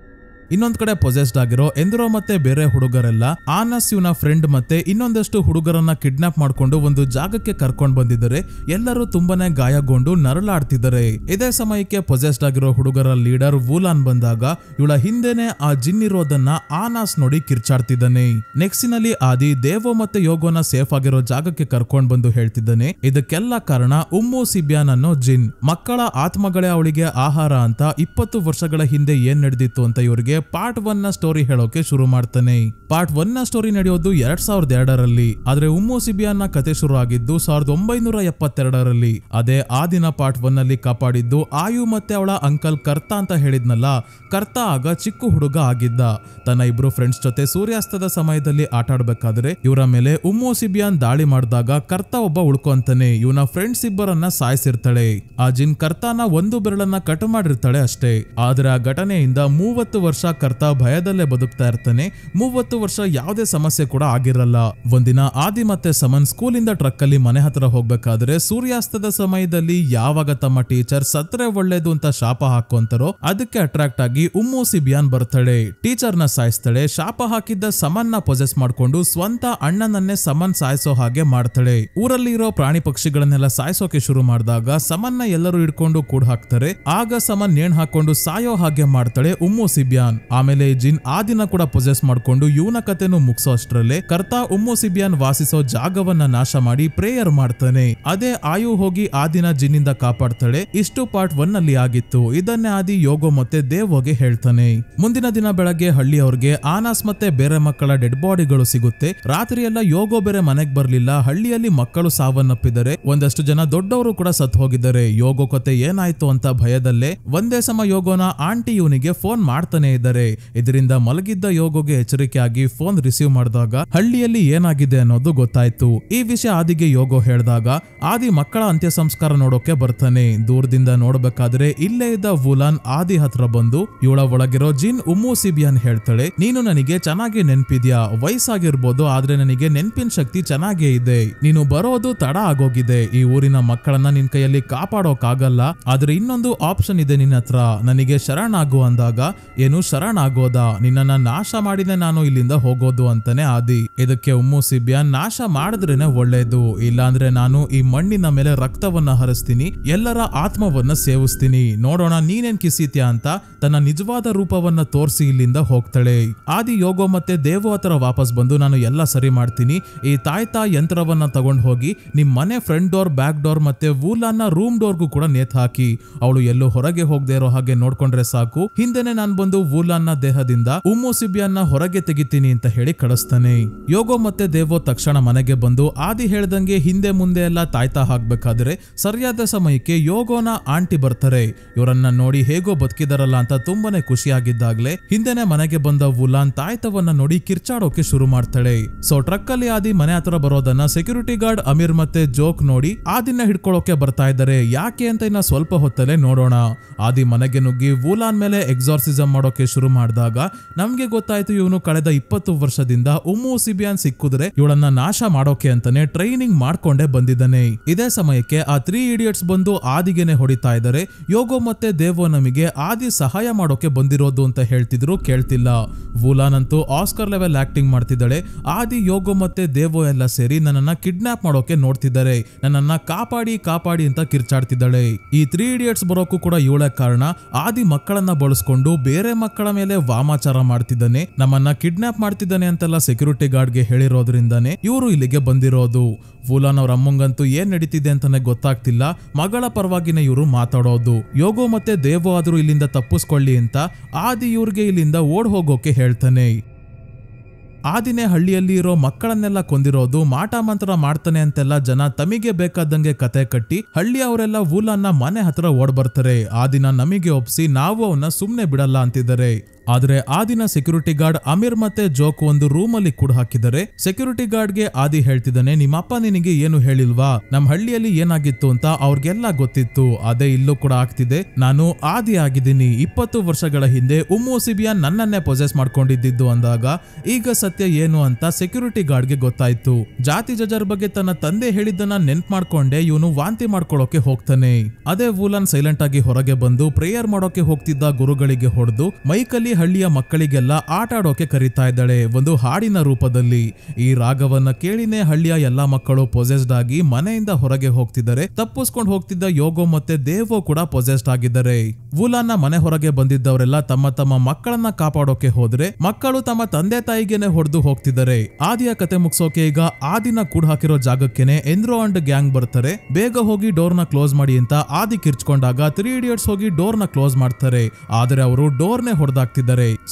ಇನ್ನೊಂದ್ ಕಡೆ ಪೊಸೆಸ್ಡ್ ಆಗಿರೋ ಎಂದ್ರೋ ಮತ್ತೆ ಬೇರೆ ಹುಡುಗರೆಲ್ಲ ಆನಸ್ ಇವನ ಫ್ರೆಂಡ್ ಮತ್ತೆ ಇನ್ನೊಂದಷ್ಟು ಹುಡುಗರನ್ನ ಕಿಡ್ನಾಪ್ ಮಾಡ್ಕೊಂಡು ಒಂದು ಜಾಗಕ್ಕೆ ಕರ್ಕೊಂಡ್ ಬಂದಿದ್ದಾರೆ. ಎಲ್ಲರೂ ತುಂಬಾನೇ ಗಾಯಗೊಂಡು ನರಳಾಡ್ತಿದ್ದಾರೆ. ಇದೇ ಸಮಯಕ್ಕೆ ಪೊಸೆಸ್ಡ್ ಆಗಿರೋ ಹುಡುಗರ ಲೀಡರ್ ವೂಲಾನ್ ಬಂದಾಗ ಇವಳ ಹಿಂದೆನೆ ಆ ಜಿನ್ ಇರೋದನ್ನ ಆನಸ್ ನೋಡಿ ಕಿರ್ಚಾಡ್ತಿದ್ದಾನೆ. ನೆಕ್ಸ್ಟಿನಲ್ಲಿ ಆದಿ ದೇವೋ ಮತ್ತೆ ಯೋಗೋನ ಸೇಫ್ ಆಗಿರೋ ಜಾಗಕ್ಕೆ ಕರ್ಕೊಂಡ್ ಬಂದು ಹೇಳ್ತಿದ್ದಾನೆ, ಇದಕ್ಕೆಲ್ಲ ಕಾರಣ ಉಮ್ಮು ಸಿಬ್ಯಾನ್ ಅನ್ನೋ ಜಿನ್. ಮಕ್ಕಳ ಆತ್ಮಗಳೇ ಅವಳಿಗೆ ಆಹಾರ ಅಂತ 20 ವರ್ಷಗಳ ಹಿಂದೆ ಏನ್ ನಡೆದಿತ್ತು ಅಂತ ಇವರಿಗೆ ಪಾರ್ಟ್ 1 ನ ಸ್ಟೋರಿ ಹೇಳೋಕೆ ಶುರು ಮಾಡ್ತಾನೆ. ಪಾರ್ಟ್ 1 ನ ಸ್ಟೋರಿ ನಡೆಯೋದು 2002ರಲ್ಲಿ. ಆದ್ರೆ ಉಮ್ಮು ಸಿಬಿಯಾನ್ ನ ಕತೆ ಶುರು ಆಗಿದ್ದು 1972ರಲ್ಲಿ. ಅದೇ ಆ ದಿನ ಪಾರ್ಟ್ 1 ನಲ್ಲಿ ಕಾಪಾಡಿದ್ದು ಆಯು ಮತ್ತೆ ಅವಳ ಅಂಕಲ್ ಕರ್ತಾ ಅಂತ ಹೇಳಿದ್ನಲ್ಲ. ಕರ್ತಾ ಆಗ ಚಿಕ್ಕ ಹುಡುಗ ಆಗಿದ್ದ. ತನ್ನ ಇಬ್ರು ಫ್ರೆಂಡ್ಸ್ ಜೊತೆ ಸೂರ್ಯಾಸ್ತದ ಸಮಯದಲ್ಲಿ ಆಟ ಆಡ್ಬೇಕಾದ್ರೆ ಇವರ ಮೇಲೆ ಉಮ್ಮು ಸಿಬಿಯಾನ್ ದಾಳಿ ಮಾಡಿದಾಗ ಕರ್ತಾ ಒಬ್ಬ ಉಳ್ಕೊಂತಾನೆ. ಇವನ ಫ್ರೆಂಡ್ಸ್ ಇಬ್ಬರನ್ನ ಸಾಯಿಸಿರ್ತಾಳೆ. ಆ ಜಿನ್ ಕರ್ತಾನ ಒಂದು ಬೆರಳನ್ನ ಕಟ್ ಮಾಡಿರ್ತಾಳೆ ಅಷ್ಟೇ. ಆದ್ರೆ ಆ ಘಟನೆಯಿಂದ 30 ವರ್ಷ ಕರ್ತಾ ಭಯದಲ್ಲೇ ಬದುಕ್ತಾ ಇರ್ತಾನೆ. 30 ವರ್ಷ ಯಾವುದೇ ಸಮಸ್ಯೆ ಕೂಡ ಆಗಿರಲ್ಲ. ಒಂದಿನ ಆದಿ ಮತ್ತೆ ಸಮನ್ ಸ್ಕೂಲಿಂದ ಟ್ರಕ್ ಅಲ್ಲಿ ಮನೆ ಹತ್ರ ಹೋಗ್ಬೇಕಾದ್ರೆ ಸೂರ್ಯಾಸ್ತದ ಸಮಯದಲ್ಲಿ ಯಾವಾಗ ತಮ್ಮ ಟೀಚರ್ ಸತ್ರೆ ಒಳ್ಳೇದು ಅಂತ ಶಾಪ ಹಾಕೊಂತಾರೋ ಅದಕ್ಕೆ ಅಟ್ರಾಕ್ಟ್ ಆಗಿ ಉಮ್ಮು ಸಿಬಿಯಾನ್ ಬರ್ತಾಳೆ. ಟೀಚರ್ ನ ಸಾಯಿಸ್ತಾಳೆ. ಶಾಪ ಹಾಕಿದ್ದ ಸಮನ್ ನ ಪೊಸೆಸ್ ಮಾಡ್ಕೊಂಡು ಸ್ವಂತ ಅಣ್ಣನನ್ನೇ ಸಮನ್ ಸಾಯಿಸೋ ಹಾಗೆ ಮಾಡ್ತಾಳೆ. ಊರಲ್ಲಿ ಇರೋ ಪ್ರಾಣಿ ಪಕ್ಷಿಗಳನ್ನೆಲ್ಲ ಸಾಯಿಸೋಕೆ ಶುರು ಮಾಡಿದಾಗ ಸಮನ್ ನ ಎಲ್ಲರೂ ಹಿಡ್ಕೊಂಡು ಕೂಡ ಹಾಕ್ತಾರೆ. ಆಗ ಸಮನ್ ನೇಣ್ ಹಾಕೊಂಡು ಸಾಯೋ ಹಾಗೆ ಮಾಡ್ತಾಳೆ ಉಮ್ಮು ಸಿಬಿಯಾನ್. ಆಮೇಲೆ ಜಿನ್ ಆ ದಿನ ಕೂಡ ಪೊಸೆಸ್ ಮಾಡ್ಕೊಂಡು ಇವನ ಕತೆನು ಮುಗಿಸೋ ಅಷ್ಟ್ರಲ್ಲೇ ಕರ್ತಾ ಉಮ್ಮು ಸಿಬಿಯಾನ್ ವಾಸಿಸೋ ಜಾಗವನ್ನ ನಾಶ ಮಾಡಿ ಪ್ರೇಯರ್ ಮಾಡ್ತಾನೆ. ಅದೇ ಆಯು ಹೋಗಿ ಆ ದಿನ ಜಿನ್ನಿಂದ ಕಾಪಾಡ್ತಾಳೆ. ಇಷ್ಟು ಪಾರ್ಟ್ 1 ನಲ್ಲಿ ಆಗಿತ್ತು. ಇದನ್ನೇ ಆದಿ ಯೋಗೋ ಮತ್ತೆ ದೇವೋಗೆ ಹೇಳ್ತಾನೆ. ಮುಂದಿನ ದಿನ ಬೆಳಗ್ಗೆ ಹಳ್ಳಿಯವ್ರಿಗೆ ಆನಸ್ ಮತ್ತೆ ಬೇರೆ ಮಕ್ಕಳ ಡೆಡ್ ಬಾಡಿಗಳು ಸಿಗುತ್ತೆ. ರಾತ್ರಿ ಎಲ್ಲ ಯೋಗೋ ಬೇರೆ ಮನೆಗ್ ಬರ್ಲಿಲ್ಲ. ಹಳ್ಳಿಯಲ್ಲಿ ಮಕ್ಕಳು ಸಾವನ್ನಪ್ಪಿದ್ದಾರೆ. ಒಂದಷ್ಟು ಜನ ದೊಡ್ಡವರು ಕೂಡ ಸತ್ ಹೋಗಿದ್ದಾರೆ. ಯೋಗೋ ಕತೆ ಏನಾಯ್ತು ಅಂತ ಭಯದಲ್ಲೇ ಒಂದೇ ಸಮ ಯೋಗೋನ ಆಂಟಿ ಇವನಿಗೆ ಫೋನ್ ಮಾಡ್ತಾನೆ ಇದ್ದಾರೆ. ಇದರಿಂದ ಮಲಗಿದ್ದ ಯೋಗೋಗೆ ಎಚ್ಚರಿಕೆ ಆಗಿ ಫೋನ್ ರಿಸೀವ್ ಮಾಡಿದಾಗ ಹಳ್ಳಿಯಲ್ಲಿ ಏನಾಗಿದೆ ಅನ್ನೋದು ಗೊತ್ತಾಯ್ತು. ಈ ವಿಷಯ ಆದಿಗೆ ಯೋಗೋ ಹೇಳಿದಾಗ ಆದಿ ಮಕ್ಕಳ ಅಂತ್ಯ ಸಂಸ್ಕಾರ ನೋಡೋಕೆ ಬರ್ತಾನೆ. ದೂರದಿಂದ ನೋಡ್ಬೇಕಾದ್ರೆ ಇಲ್ಲೇ ಇದ್ದ ವೂಲಾನ್ ಆದಿ ಹತ್ರ ಬಂದು ಇವಳ ಒಳಗಿರೋ ಜಿನ್ ಉಮ್ಮು ಸಿಬಿಯಾನ್ ಹೇಳ್ತಾಳೆ, ನೀನು ನನಗೆ ಚೆನ್ನಾಗಿ ನೆನ್ಪಿದ್ಯಾ, ವಯಸ್ಸಾಗಿರ್ಬೋದು ಆದ್ರೆ ನನಗೆ ನೆನ್ಪಿನ ಶಕ್ತಿ ಚೆನ್ನಾಗೇ ಇದೆ. ನೀನು ಬರೋದು ತಡ ಆಗೋಗಿದೆ. ಈ ಊರಿನ ಮಕ್ಕಳನ್ನ ನಿನ್ ಕೈಯಲ್ಲಿ ಕಾಪಾಡೋಕಾಗಲ್ಲ. ಆದ್ರೆ ಇನ್ನೊಂದು ಆಪ್ಷನ್ ಇದೆ ನಿನ್ನ ಹತ್ರ, ನನಗೆ ಶರಣಾಗು ಅಂದಾಗ ಏನು ಶರಣಾಗೋದ, ನಿನ್ನನ್ನ ನಾಶ ಮಾಡಿನೇ ನಾನು ಇಲ್ಲಿಂದ ಹೋಗೋದು ಅಂತಾನೆ ಆದಿ. ಇದಕ್ಕೆ ಉಮ್ಮು ಸಿಬಿಯಾನ್, ನಾಶ ಮಾಡಿದ್ರೇನೆ ಒಳ್ಳೇದು, ಇಲ್ಲಾಂದ್ರೆ ನಾನು ಈ ಮಣ್ಣಿನ ಮೇಲೆ ರಕ್ತವನ್ನ ಹರಿಸ್ತೀನಿ, ಎಲ್ಲರ ಆತ್ಮವನ್ನ ಸೇವಿಸ್ತೀನಿ, ನೋಡೋಣ ನೀನೇನ್ ಕಿಸಿತ್ಯಾ ಅಂತ ತನ್ನ ನಿಜವಾದ ರೂಪವನ್ನ ತೋರಿಸಿ ಇಲ್ಲಿಂದ ಹೋಗ್ತಾಳೆ. ಆದಿ ಯೋಗೋ ಮತ್ತೆ ದೇವೋ ಹತ್ರ ವಾಪಸ್ ಬಂದು, ನಾನು ಎಲ್ಲ ಸರಿ ಮಾಡ್ತೀನಿ, ಈ ತಾಯ್ತಾ ಯಂತ್ರವನ್ನ ತಗೊಂಡು ಹೋಗಿ ನಿಮ್ ಮನೆ ಫ್ರಂಟ್ ಡೋರ್, ಬ್ಯಾಕ್ ಡೋರ್ ಮತ್ತೆ ವೂಲಾನ್ನ ರೂಮ್ ಡೋರ್ಗೂ ಕೂಡ ನೇತ್ ಹಾಕಿ, ಅವಳು ಎಲ್ಲೂ ಹೊರಗೆ ಹೋಗದೆ ಇರೋ ಹಾಗೆ ನೋಡ್ಕೊಂಡ್ರೆ ಸಾಕು, ಹಿಂದೆನೆ ನಾನ್ ಬಂದು ವೂಲಾನ್ನ ದೇಹದಿಂದ ಉಮ್ಮು ಸಿಬಿಯಾನ್ನ ಹೊರಗೆ ತೆಗಿತೀನಿ ಅಂತ ಹೇಳಿ ಕಳಿಸ್ತಾನೆ. ಯೋಗೋ ಮತ್ತೆ ದೇವೋ ತಕ್ಷಣ ಮನೆಗೆ ಬಂದು ಆದಿ ಹೇಳ್ದಂಗೆ ಹಿಂದೆ ಮುಂದೆ ಎಲ್ಲ ತಾಯ್ತಾ ಹಾಕ್ಬೇಕಾದ್ರೆ ಸರಿಯಾದ ಸಮಯಕ್ಕೆ ಯೋಗೋನ ಆಂಟಿ ಬರ್ತಾರೆ. ಇವರನ್ನ ನೋಡಿ ಹೇಗೋ ಬದುಕಿದಾರಲ್ಲ ಅಂತ ತುಂಬಾನೇ ಖುಷಿಯಾಗಿದ್ದಾಗ್ಲೇ ಹಿಂದೆನೆ ಮನೆಗೆ ಬಂದ ವೂಲಾನ್ ತಾಯ್ತವನ್ನ ನೋಡಿ ಕಿರ್ಚಾಡೋಕೆ ಶುರು ಮಾಡ್ತಾಳೆ. ಸೊ ಟ್ರಕ್ ಅಲ್ಲಿ ಆದಿ ಮನೆ ಹತ್ರ ಬರೋದನ್ನ ಸೆಕ್ಯೂರಿಟಿ ಗಾರ್ಡ್ ಅಮೀರ್ ಮತ್ತೆ ಜೋಕ್ ನೋಡಿ ಆದಿನ ಹಿಡ್ಕೊಳ್ಳೋಕೆ ಬರ್ತಾ ಇದ್ದಾರೆ. ಯಾಕೆ ಅಂತ ಇನ್ನ ಸ್ವಲ್ಪ ಹೊತ್ತಲ್ಲೇ ನೋಡೋಣ. ಆದಿ ಮನೆಗೆ ನುಗ್ಗಿ ವೂಲಾನ್ ಮೇಲೆ ಎಕ್ಸಾರ್ಸಿಸಮ್ ಮಾಡೋಕೆ ಶುರು ಮಾಡಿದಾಗ ನಮ್ಗೆ ಗೊತ್ತಾಯ್ತು ಇವನು ಕಳೆದ 20 ವರ್ಷದಿಂದ ಉಮ್ಮು ಸಿಬಿಯಾನ್ ಸಿಕ್ಕಿದ್ರೆ ಇವಳನ್ನ ನಾಶ ಮಾಡೋಕೆ ಅಂತಾನೆ ಟ್ರೈನಿಂಗ್ ಮಾಡ್ಕೊಂಡೇ ಬಂದಿದ್ದಾನೆ. ಇದೇ ಸಮಯಕ್ಕೆ ಆ 3 ಇಡಿಯಟ್ಸ್ ಬಂದು ಆದಿಗೆನೆ ಹೊಡಿತಾ ಇದ್ದಾರೆ. ಯೋಗೋ ಮತ್ತೆ ದೇವೋ ನಮಗೆ ಆದಿ ಸಹಾಯ ಮಾಡೋಕೆ ಬಂದಿರೋದು ಅಂತ ಹೇಳ್ತಿದ್ರು, ಕೇಳ್ತಿಲ್ಲ. ವೂಲಾನ್ ಅಂತೂ ಆಸ್ಕರ್ ಲೆವೆಲ್ ಆಕ್ಟಿಂಗ್ ಮಾಡ್ತಿದ್ದಾಳೆ. ಆದಿ, ಯೋಗೋ ಮತ್ತೆ ದೇವೋ ಎಲ್ಲ ಸೇರಿ ನನ್ನನ್ನ ಕಿಡ್ನಾಪ್ ಮಾಡೋಕೆ ನೋಡ್ತಿದ್ದಾರೆ, ನನ್ನನ್ನ ಕಾಪಾಡಿ ಕಾಪಾಡಿ ಅಂತ ಕಿರ್ಚಾಡ್ತಿದ್ದಾಳೆ. ಈ 3 ಇಡಿಯಟ್ಸ್ ಬರೋಕು ಕೂಡ ಇವಳ ಕಾರಣ. ಆದಿ ಮಕ್ಕಳನ್ನ ಬಳಸ್ಕೊಂಡು ಬೇರೆ ಮಕ್ಕಳ ಮೇಲೆ ವಾಮಾಚಾರ ಮಾಡ್ತಿದ್ದಾನೆ, ನಮ್ಮನ್ನ ಕಿಡ್ನಾಪ್ ಮಾಡ್ತಿದ್ದಾನೆ ಅಂತೆಲ್ಲ ಸೆಕ್ಯೂರಿಟಿ ಗಾರ್ಡ್ಗೆ ಹೇಳಿರೋದ್ರಿಂದಾನೆ ಇವರು ಇಲ್ಲಿಗೆ ಬಂದಿರೋದು. ವೂಲಾನ್ ಅವ್ರ ಅಮ್ಮಂಗಂತೂ ಏನ್ ನಡೀತಿದೆ ಅಂತಾನೆ ಗೊತ್ತಾಗ್ತಿಲ್ಲ. ಮಗಳ ಪರವಾಗಿನೇ ಇವರು ಮಾತಾಡೋದು. ಯೋಗೋ ಮತ್ತೆ ದೇವೋ ಆದ್ರೂ ಇಲ್ಲಿಂದ ತಪ್ಪಿಸ್ಕೊಳ್ಳಿ ಅಂತ ಆದಿ ಇವ್ರಿಗೆ ಇಲ್ಲಿಂದ ಓಡ್ ಹೋಗೋಕೆ ಹೇಳ್ತಾನೆ. ಆದಿನೇ ಹಳ್ಳಿಯಲ್ಲಿ ಇರೋ ಮಕ್ಕಳನ್ನೆಲ್ಲ ಕೊಂದಿರೋದು, ಮಾಟ ಮಂತ್ರ ಮಾಡ್ತಾನೆ ಅಂತೆಲ್ಲ ಜನ ತಮಗೆ ಬೇಕಾದಂಗೆ ಕತೆ ಕಟ್ಟಿ ಹಳ್ಳಿಯವರೆಲ್ಲ ವೂಲಾನ್ನ ಮನೆ ಹತ್ರ ಓಡ್ ಬರ್ತಾರೆ. ಆದಿನ ನಮಗೆ ಒಪ್ಸಿ ನಾವು ಅವನ್ನ ಸುಮ್ನೆ ಬಿಡಲ್ಲ ಅಂತಿದ್ದಾರೆ. ಆದ್ರೆ ಆದಿನ ಸೆಕ್ಯೂರಿಟಿ ಗಾರ್ಡ್ ಅಮೀರ್ ಮತ್ತೆ ಜೋಕ್ ಒಂದು ರೂಮ್ ಅಲ್ಲಿ ಕೂಡ ಹಾಕಿದ್ದಾರೆ. ಸೆಕ್ಯೂರಿಟಿ ಗಾರ್ಡ್ಗೆ ಆದಿ ಹೇಳ್ತಿದ್ದಾನೆ, ನಿಮ್ಮಪ್ಪ ನಿನಗೆ ಏನು ಹೇಳಿಲ್ವಾ, ನಮ್ ಹಳ್ಳಿಯಲ್ಲಿ ಏನಾಗಿತ್ತು ಅಂತ ಅವ್ರಿಗೆಲ್ಲ ಗೊತ್ತಿತ್ತು, ಅದೇ ಇಲ್ಲೂ ಕೂಡ ಆಗ್ತಿದೆ. ನಾನು ಆದಿ ಆಗಿದ್ದೀನಿ. 20 ವರ್ಷಗಳ ಹಿಂದೆ ಉಮ್ಮು ಸಿಬಿಯಾನ್ ನನ್ನನ್ನೇ ಪೊಸೆಸ್ ಮಾಡ್ಕೊಂಡಿದ್ದು ಅಂದಾಗ ಈಗ ಸತ್ಯ ಏನು ಅಂತ ಸೆಕ್ಯೂರಿಟಿ ಗಾರ್ಡ್ಗೆ ಗೊತ್ತಾಯ್ತು. ಜಾತಿ ಜಜರ್ ಬಗ್ಗೆ ತನ್ನ ತಂದೆ ಹೇಳಿದ್ದನ್ನ ನೆನ್ಪ್ ಮಾಡ್ಕೊಂಡೆ ಇವನು ವಾಂತಿ ಮಾಡ್ಕೊಳ್ಳೋಕೆ ಹೋಗ್ತಾನೆ. ಅದೇ ವೂಲಾನ್ ಸೈಲೆಂಟ್ ಆಗಿ ಹೊರಗೆ ಬಂದು ಪ್ರೇಯರ್ ಮಾಡೋಕೆ ಹೋಗ್ತಿದ್ದ ಗುರುಗಳಿಗೆ ಹೊಡೆದು ಮೈಕಲ್ಲಿ ಹಳ್ಳಿಯ ಮಕ್ಕಳಿಗೆಲ್ಲ ಆಟ ಆಡೋಕೆ ಕರೀತಾ ಇದ್ದಾಳೆ, ಒಂದು ಹಾಡಿನ ರೂಪದಲ್ಲಿ. ಈ ರಾಗವನ್ನ ಕೇಳಿನೇ ಹಳ್ಳಿಯ ಎಲ್ಲಾ ಮಕ್ಕಳು ಪೊಸೆಸ್ಡ್ ಆಗಿ ಮನೆಯಿಂದ ಹೊರಗೆ ಹೋಗ್ತಿದ್ದಾರೆ. ತಪ್ಪಿಸ್ಕೊಂಡು ಹೋಗ್ತಿದ್ದ ಯೋಗೋ ಮತ್ತೆ ದೇವೋ ಕೂಡ ಪೊಸೆಸ್ಡ್ ಆಗಿದ್ದಾರೆ. ವೂಲಾನ್ನ ಮನೆ ಹೊರಗೆ ಬಂದಿದ್ದವರೆಲ್ಲ ತಮ್ಮ ತಮ್ಮ ಮಕ್ಕಳನ್ನ ಕಾಪಾಡೋಕೆ ಹೋದ್ರೆ ಮಕ್ಕಳು ತಮ್ಮ ತಂದೆ ತಾಯಿಗೆನೆ ಹೊಡೆದು ಹೋಗ್ತಿದ್ದಾರೆ. ಆದಿಯ ಕತೆ ಮುಗಿಸೋಕೆ ಈಗ ಆದಿನ ಕೂಡ ಹಾಕಿರೋ ಜಾಗಕ್ಕೆನೆ ಎಂದ್ರೋ ಅಂಡ್ ಗ್ಯಾಂಗ್ ಬರ್ತಾರೆ. ಬೇಗ ಹೋಗಿ ಡೋರ್ ನ ಕ್ಲೋಸ್ ಮಾಡಿ ಅಂತ ಆದಿ ಕಿರ್ಚ್ಕೊಂಡಾಗ 3 ಇಡಿಯಟ್ಸ್ ಹೋಗಿ ಡೋರ್ ನ ಕ್ಲೋಸ್ ಮಾಡ್ತಾರೆ. ಆದ್ರೆ ಅವರು ಡೋರ್ನೇ ಹೊಡೆದಾಗ್ತಿದ್ದಾರೆ.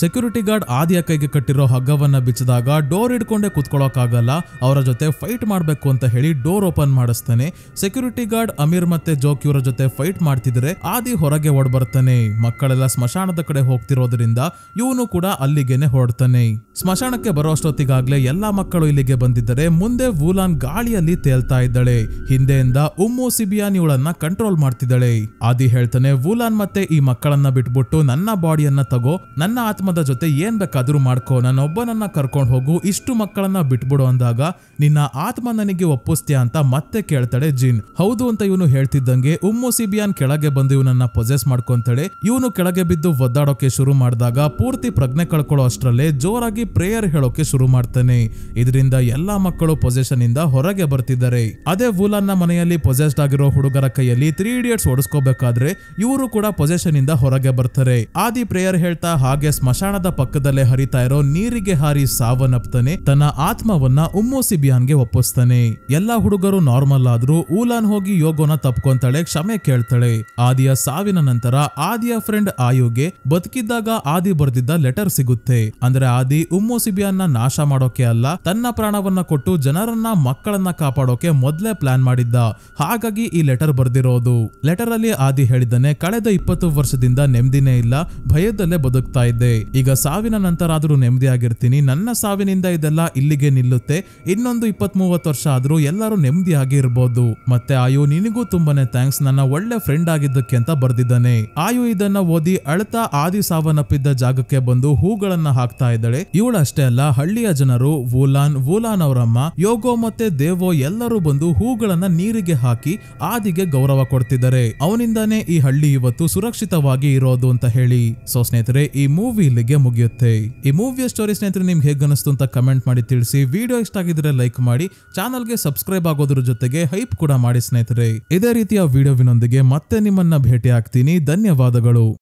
ಸೆಕ್ಯೂರಿಟಿ ಗಾರ್ಡ್ ಆದಿಯ ಕೈಗೆ ಕಟ್ಟಿರೋ ಹಗ್ಗವನ್ನ ಬಿಚ್ಚಿದಾಗ ಡೋರ್ ಹಿಡ್ಕೊಂಡೆ ಕುತ್ಕೊಳ್ಳೋಕಾಗಲ್ಲ, ಅವರ ಜೊತೆ ಫೈಟ್ ಮಾಡ್ಬೇಕು ಅಂತ ಹೇಳಿ ಡೋರ್ ಓಪನ್ ಮಾಡಿಸ್ತಾನೆ. ಸೆಕ್ಯೂರಿಟಿ ಗಾರ್ಡ್ ಅಮೀರ್ ಮತ್ತೆ ಜೋಕ್ ಇವರ ಜೊತೆ ಫೈಟ್ ಮಾಡ್ತಿದ್ರೆ ಆದಿ ಹೊರಗೆ ಓಡ್ ಬರ್ತಾನೆ. ಮಕ್ಕಳೆಲ್ಲ ಸ್ಮಶಾನದ ಕಡೆ ಹೋಗ್ತಿರೋದ್ರಿಂದ ಇವನು ಕೂಡ ಅಲ್ಲಿಗೆನೆ ಹೊರಡ್ತಾನೆ. ಸ್ಮಶಾನಕ್ಕೆ ಬರೋ ಅಷ್ಟೊತ್ತಿಗಾಗ್ಲೇ ಎಲ್ಲಾ ಮಕ್ಕಳು ಇಲ್ಲಿಗೆ ಬಂದಿದ್ದಾರೆ. ಮುಂದೆ ವೂಲಾನ್ ಗಾಳಿಯಲ್ಲಿ ತೇಲ್ತಾ ಇದ್ದಾಳೆ. ಹಿಂದೆಯಿಂದ ಉಮ್ಮು ಸಿಬಿಯಾನ್ ಇವಳನ್ನ ಕಂಟ್ರೋಲ್ ಮಾಡ್ತಿದ್ದಾಳೆ. ಆದಿ ಹೇಳ್ತಾನೆ, ವೂಲಾನ್ ಮತ್ತೆ ಈ ಮಕ್ಕಳನ್ನ ಬಿಟ್ಬಿಟ್ಟು ನನ್ನ ಬಾಡಿಯನ್ನ ತಗೋ, ನನ್ನ ಆತ್ಮದ ಜೊತೆ ಏನ್ ಬೇಕಾದ್ರೂ ಮಾಡ್ಕೋ, ನನ್ನೊಬ್ಬನನ್ನ ಕರ್ಕೊಂಡು ಹೋಗು, ಇಷ್ಟು ಮಕ್ಕಳನ್ನ ಬಿಟ್ಬಿಡು ಅಂದಾಗ ನಿನ್ನ ಆತ್ಮ ನನಗೆ ಒಪ್ಪಿಸ್ತೀಯ ಅಂತ ಮತ್ತೆ ಕೇಳ್ತಾಳೆ ಜಿನ್. ಹೌದು ಅಂತ ಇವನು ಹೇಳ್ತಿದ್ದಂಗೆ ಉಮ್ಮು ಸಿಬಿಯಾನ್ ಕೆಳಗೆ ಬಂದು ಇವನನ್ನ ಪೊಸೆಸ್ ಮಾಡ್ಕೊಂತಾಳೆ. ಇವನು ಕೆಳಗೆ ಬಿದ್ದು ಒದ್ದಾಡೋಕೆ ಶುರು ಮಾಡಿದಾಗ ಪೂರ್ತಿ ಪ್ರಜ್ಞೆ ಕಳ್ಕೊಳ್ಳೋ ಅಷ್ಟರಲ್ಲೇ ಜೋರಾಗಿ ಪ್ರೇಯರ್ ಹೇಳೋಕೆ ಶುರು ಮಾಡ್ತಾನೆ. ಇದರಿಂದ ಎಲ್ಲಾ ಮಕ್ಕಳು ಪೊಸೆಷನ್ ಇಂದ ಹೊರಗೆ ಬರ್ತಿದ್ದಾರೆ. ಅದೇ ವೂಲಾನ್ನ ಮನೆಯಲ್ಲಿ ಪೊಸೆಸ್ಡ್ ಆಗಿರೋ ಹುಡುಗರ ಕೈಯಲ್ಲಿ 3 ಇಡಿಯಟ್ಸ್ ಓಡಿಸ್ಕೋಬೇಕಾದ್ರೆ ಇವರು ಕೂಡ ಪೊಸೆಷನ್ ಇಂದ ಹೊರಗೆ ಬರ್ತಾರೆ. ಆದಿ ಪ್ರೇಯರ್ ಹೇಳ್ತಾ ಹಾಗೆ ಸ್ಮಶಾನದ ಪಕ್ಕದಲ್ಲೇ ಹರಿತಾ ಇರೋ ನೀರಿಗೆ ಹಾರಿ ಸಾವನ್ನಪ್ತಾನೆ. ತನ್ನ ಆತ್ಮವನ್ನ ಉಮ್ಮು ಸಿಬಿಯಾನ್ಗೆ ಒಪ್ಪಿಸ್ತಾನೆ. ಎಲ್ಲಾ ಹುಡುಗರು ನಾರ್ಮಲ್ ಆದ್ರೂ ವೂಲಾನ್ ಹೋಗಿ ಯೋಗೋನ ತಪ್ಕೊಂತಾಳೆ, ಕ್ಷಮೆ ಕೇಳ್ತಾಳೆ. ಆದಿಯ ಸಾವಿನ ನಂತರ ಆದಿಯ ಫ್ರೆಂಡ್ ಆಯುಗೆ ಬದುಕಿದ್ದಾಗ ಆದಿ ಬರ್ದಿದ್ದ ಲೆಟರ್ ಸಿಗುತ್ತೆ. ಅಂದ್ರೆ ಆದಿ ಉಮ್ಮು ಸಿಬಿಯಾನ್ನ ನಾಶ ಮಾಡೋಕೆ ಅಲ್ಲ, ತನ್ನ ಪ್ರಾಣವನ್ನ ಕೊಟ್ಟು ಜನರನ್ನ ಮಕ್ಕಳನ್ನ ಕಾಪಾಡೋಕೆ ಮೊದ್ಲೇ ಪ್ಲಾನ್ ಮಾಡಿದ್ದ. ಹಾಗಾಗಿ ಈ ಲೆಟರ್ ಬರ್ದಿರೋದು. ಲೆಟರ್ ಅಲ್ಲಿ ಆದಿ ಹೇಳಿದ್ದಾನೆ, ಕಳೆದ 20 ವರ್ಷದಿಂದ ನೆಮ್ಮದಿನೇ ಇಲ್ಲ, ಭಯದಲ್ಲೇ ಬದುಕ್ತಾ ಇದ್ದೆ. ಈಗ ಸಾವಿನ ನಂತರ ಆದ್ರೂ ನೆಮ್ಮದಿಯಾಗಿರ್ತೀನಿ. ನನ್ನ ಸಾವಿನಿಂದ ಇದೆಲ್ಲ ಇಲ್ಲಿಗೆ ನಿಲ್ಲುತ್ತೆ. ಇನ್ನೊಂದು 20-30 ವರ್ಷ ಆದ್ರೂ ಎಲ್ಲರೂ ನೆಮ್ಮದಿಯಾಗಿ ಇರ್ಬೋದು. ಮತ್ತೆ ಆಯು, ನಿನಗೂ ತುಂಬಾನೇ ಥ್ಯಾಂಕ್ಸ್, ನನ್ನ ಒಳ್ಳೆ ಫ್ರೆಂಡ್ ಆಗಿದ್ದಕ್ಕೆ ಅಂತ ಬರ್ದಿದ್ದಾನೆ. ಆಯು ಇದನ್ನ ಓದಿ ಅಳ್ತಾ ಆದಿ ಸಾವನ್ನಪ್ಪಿದ್ದ ಜಾಗಕ್ಕೆ ಬಂದು ಹೂಗಳನ್ನ ಹಾಕ್ತಾ ಇದ್ದಾಳೆ. ಇವಳಷ್ಟೇ ಅಲ್ಲ, ಹಳ್ಳಿಯ ಜನರು ವೂಲಾನ್ ಅವರಮ್ಮ, ಯೋಗೋ ಮತ್ತೆ ದೇವೋ ಎಲ್ಲರೂ ಬಂದು ಹೂಗಳನ್ನ ನೀರಿಗೆ ಹಾಕಿ ಆದಿಗೆ ಗೌರವ ಕೊಡ್ತಿದ್ದಾರೆ. ಅವನಿಂದಾನೇ ಈ ಹಳ್ಳಿ ಇವತ್ತು ಸುರಕ್ಷಿತವಾಗಿ ಇರೋದು ಅಂತ ಹೇಳಿ. ಸೊ ಸ್ನೇಹಿತರೆ, ಈ ಮೂವಿ ಇಲ್ಲಿಗೆ ಮುಗಿಯುತ್ತೆ. ಈ ಮೂವಿಯ ಸ್ಟೋರಿ ಸ್ನೇಹಿತರೆ ನಿಮ್ಗೆ ಹೇಗೆ ಅನಿಸ್ತು ಅಂತ ಕಮೆಂಟ್ ಮಾಡಿ ತಿಳಿಸಿ. ವಿಡಿಯೋ ಇಷ್ಟ ಆಗಿದ್ರೆ ಲೈಕ್ ಮಾಡಿ, ಚಾನಲ್ಗೆ ಸಬ್ಸ್ಕ್ರೈಬ್ ಆಗೋದ್ರ ಜೊತೆಗೆ ಹೈಪ್ ಕೂಡ ಮಾಡಿ ಸ್ನೇಹಿತರೆ. ಇದೇ ರೀತಿಯ ವಿಡಿಯೋವಿನೊಂದಿಗೆ ಮತ್ತೆ ನಿಮ್ಮನ್ನ ಭೇಟಿ ಆಗ್ತೀನಿ. ಧನ್ಯವಾದಗಳು.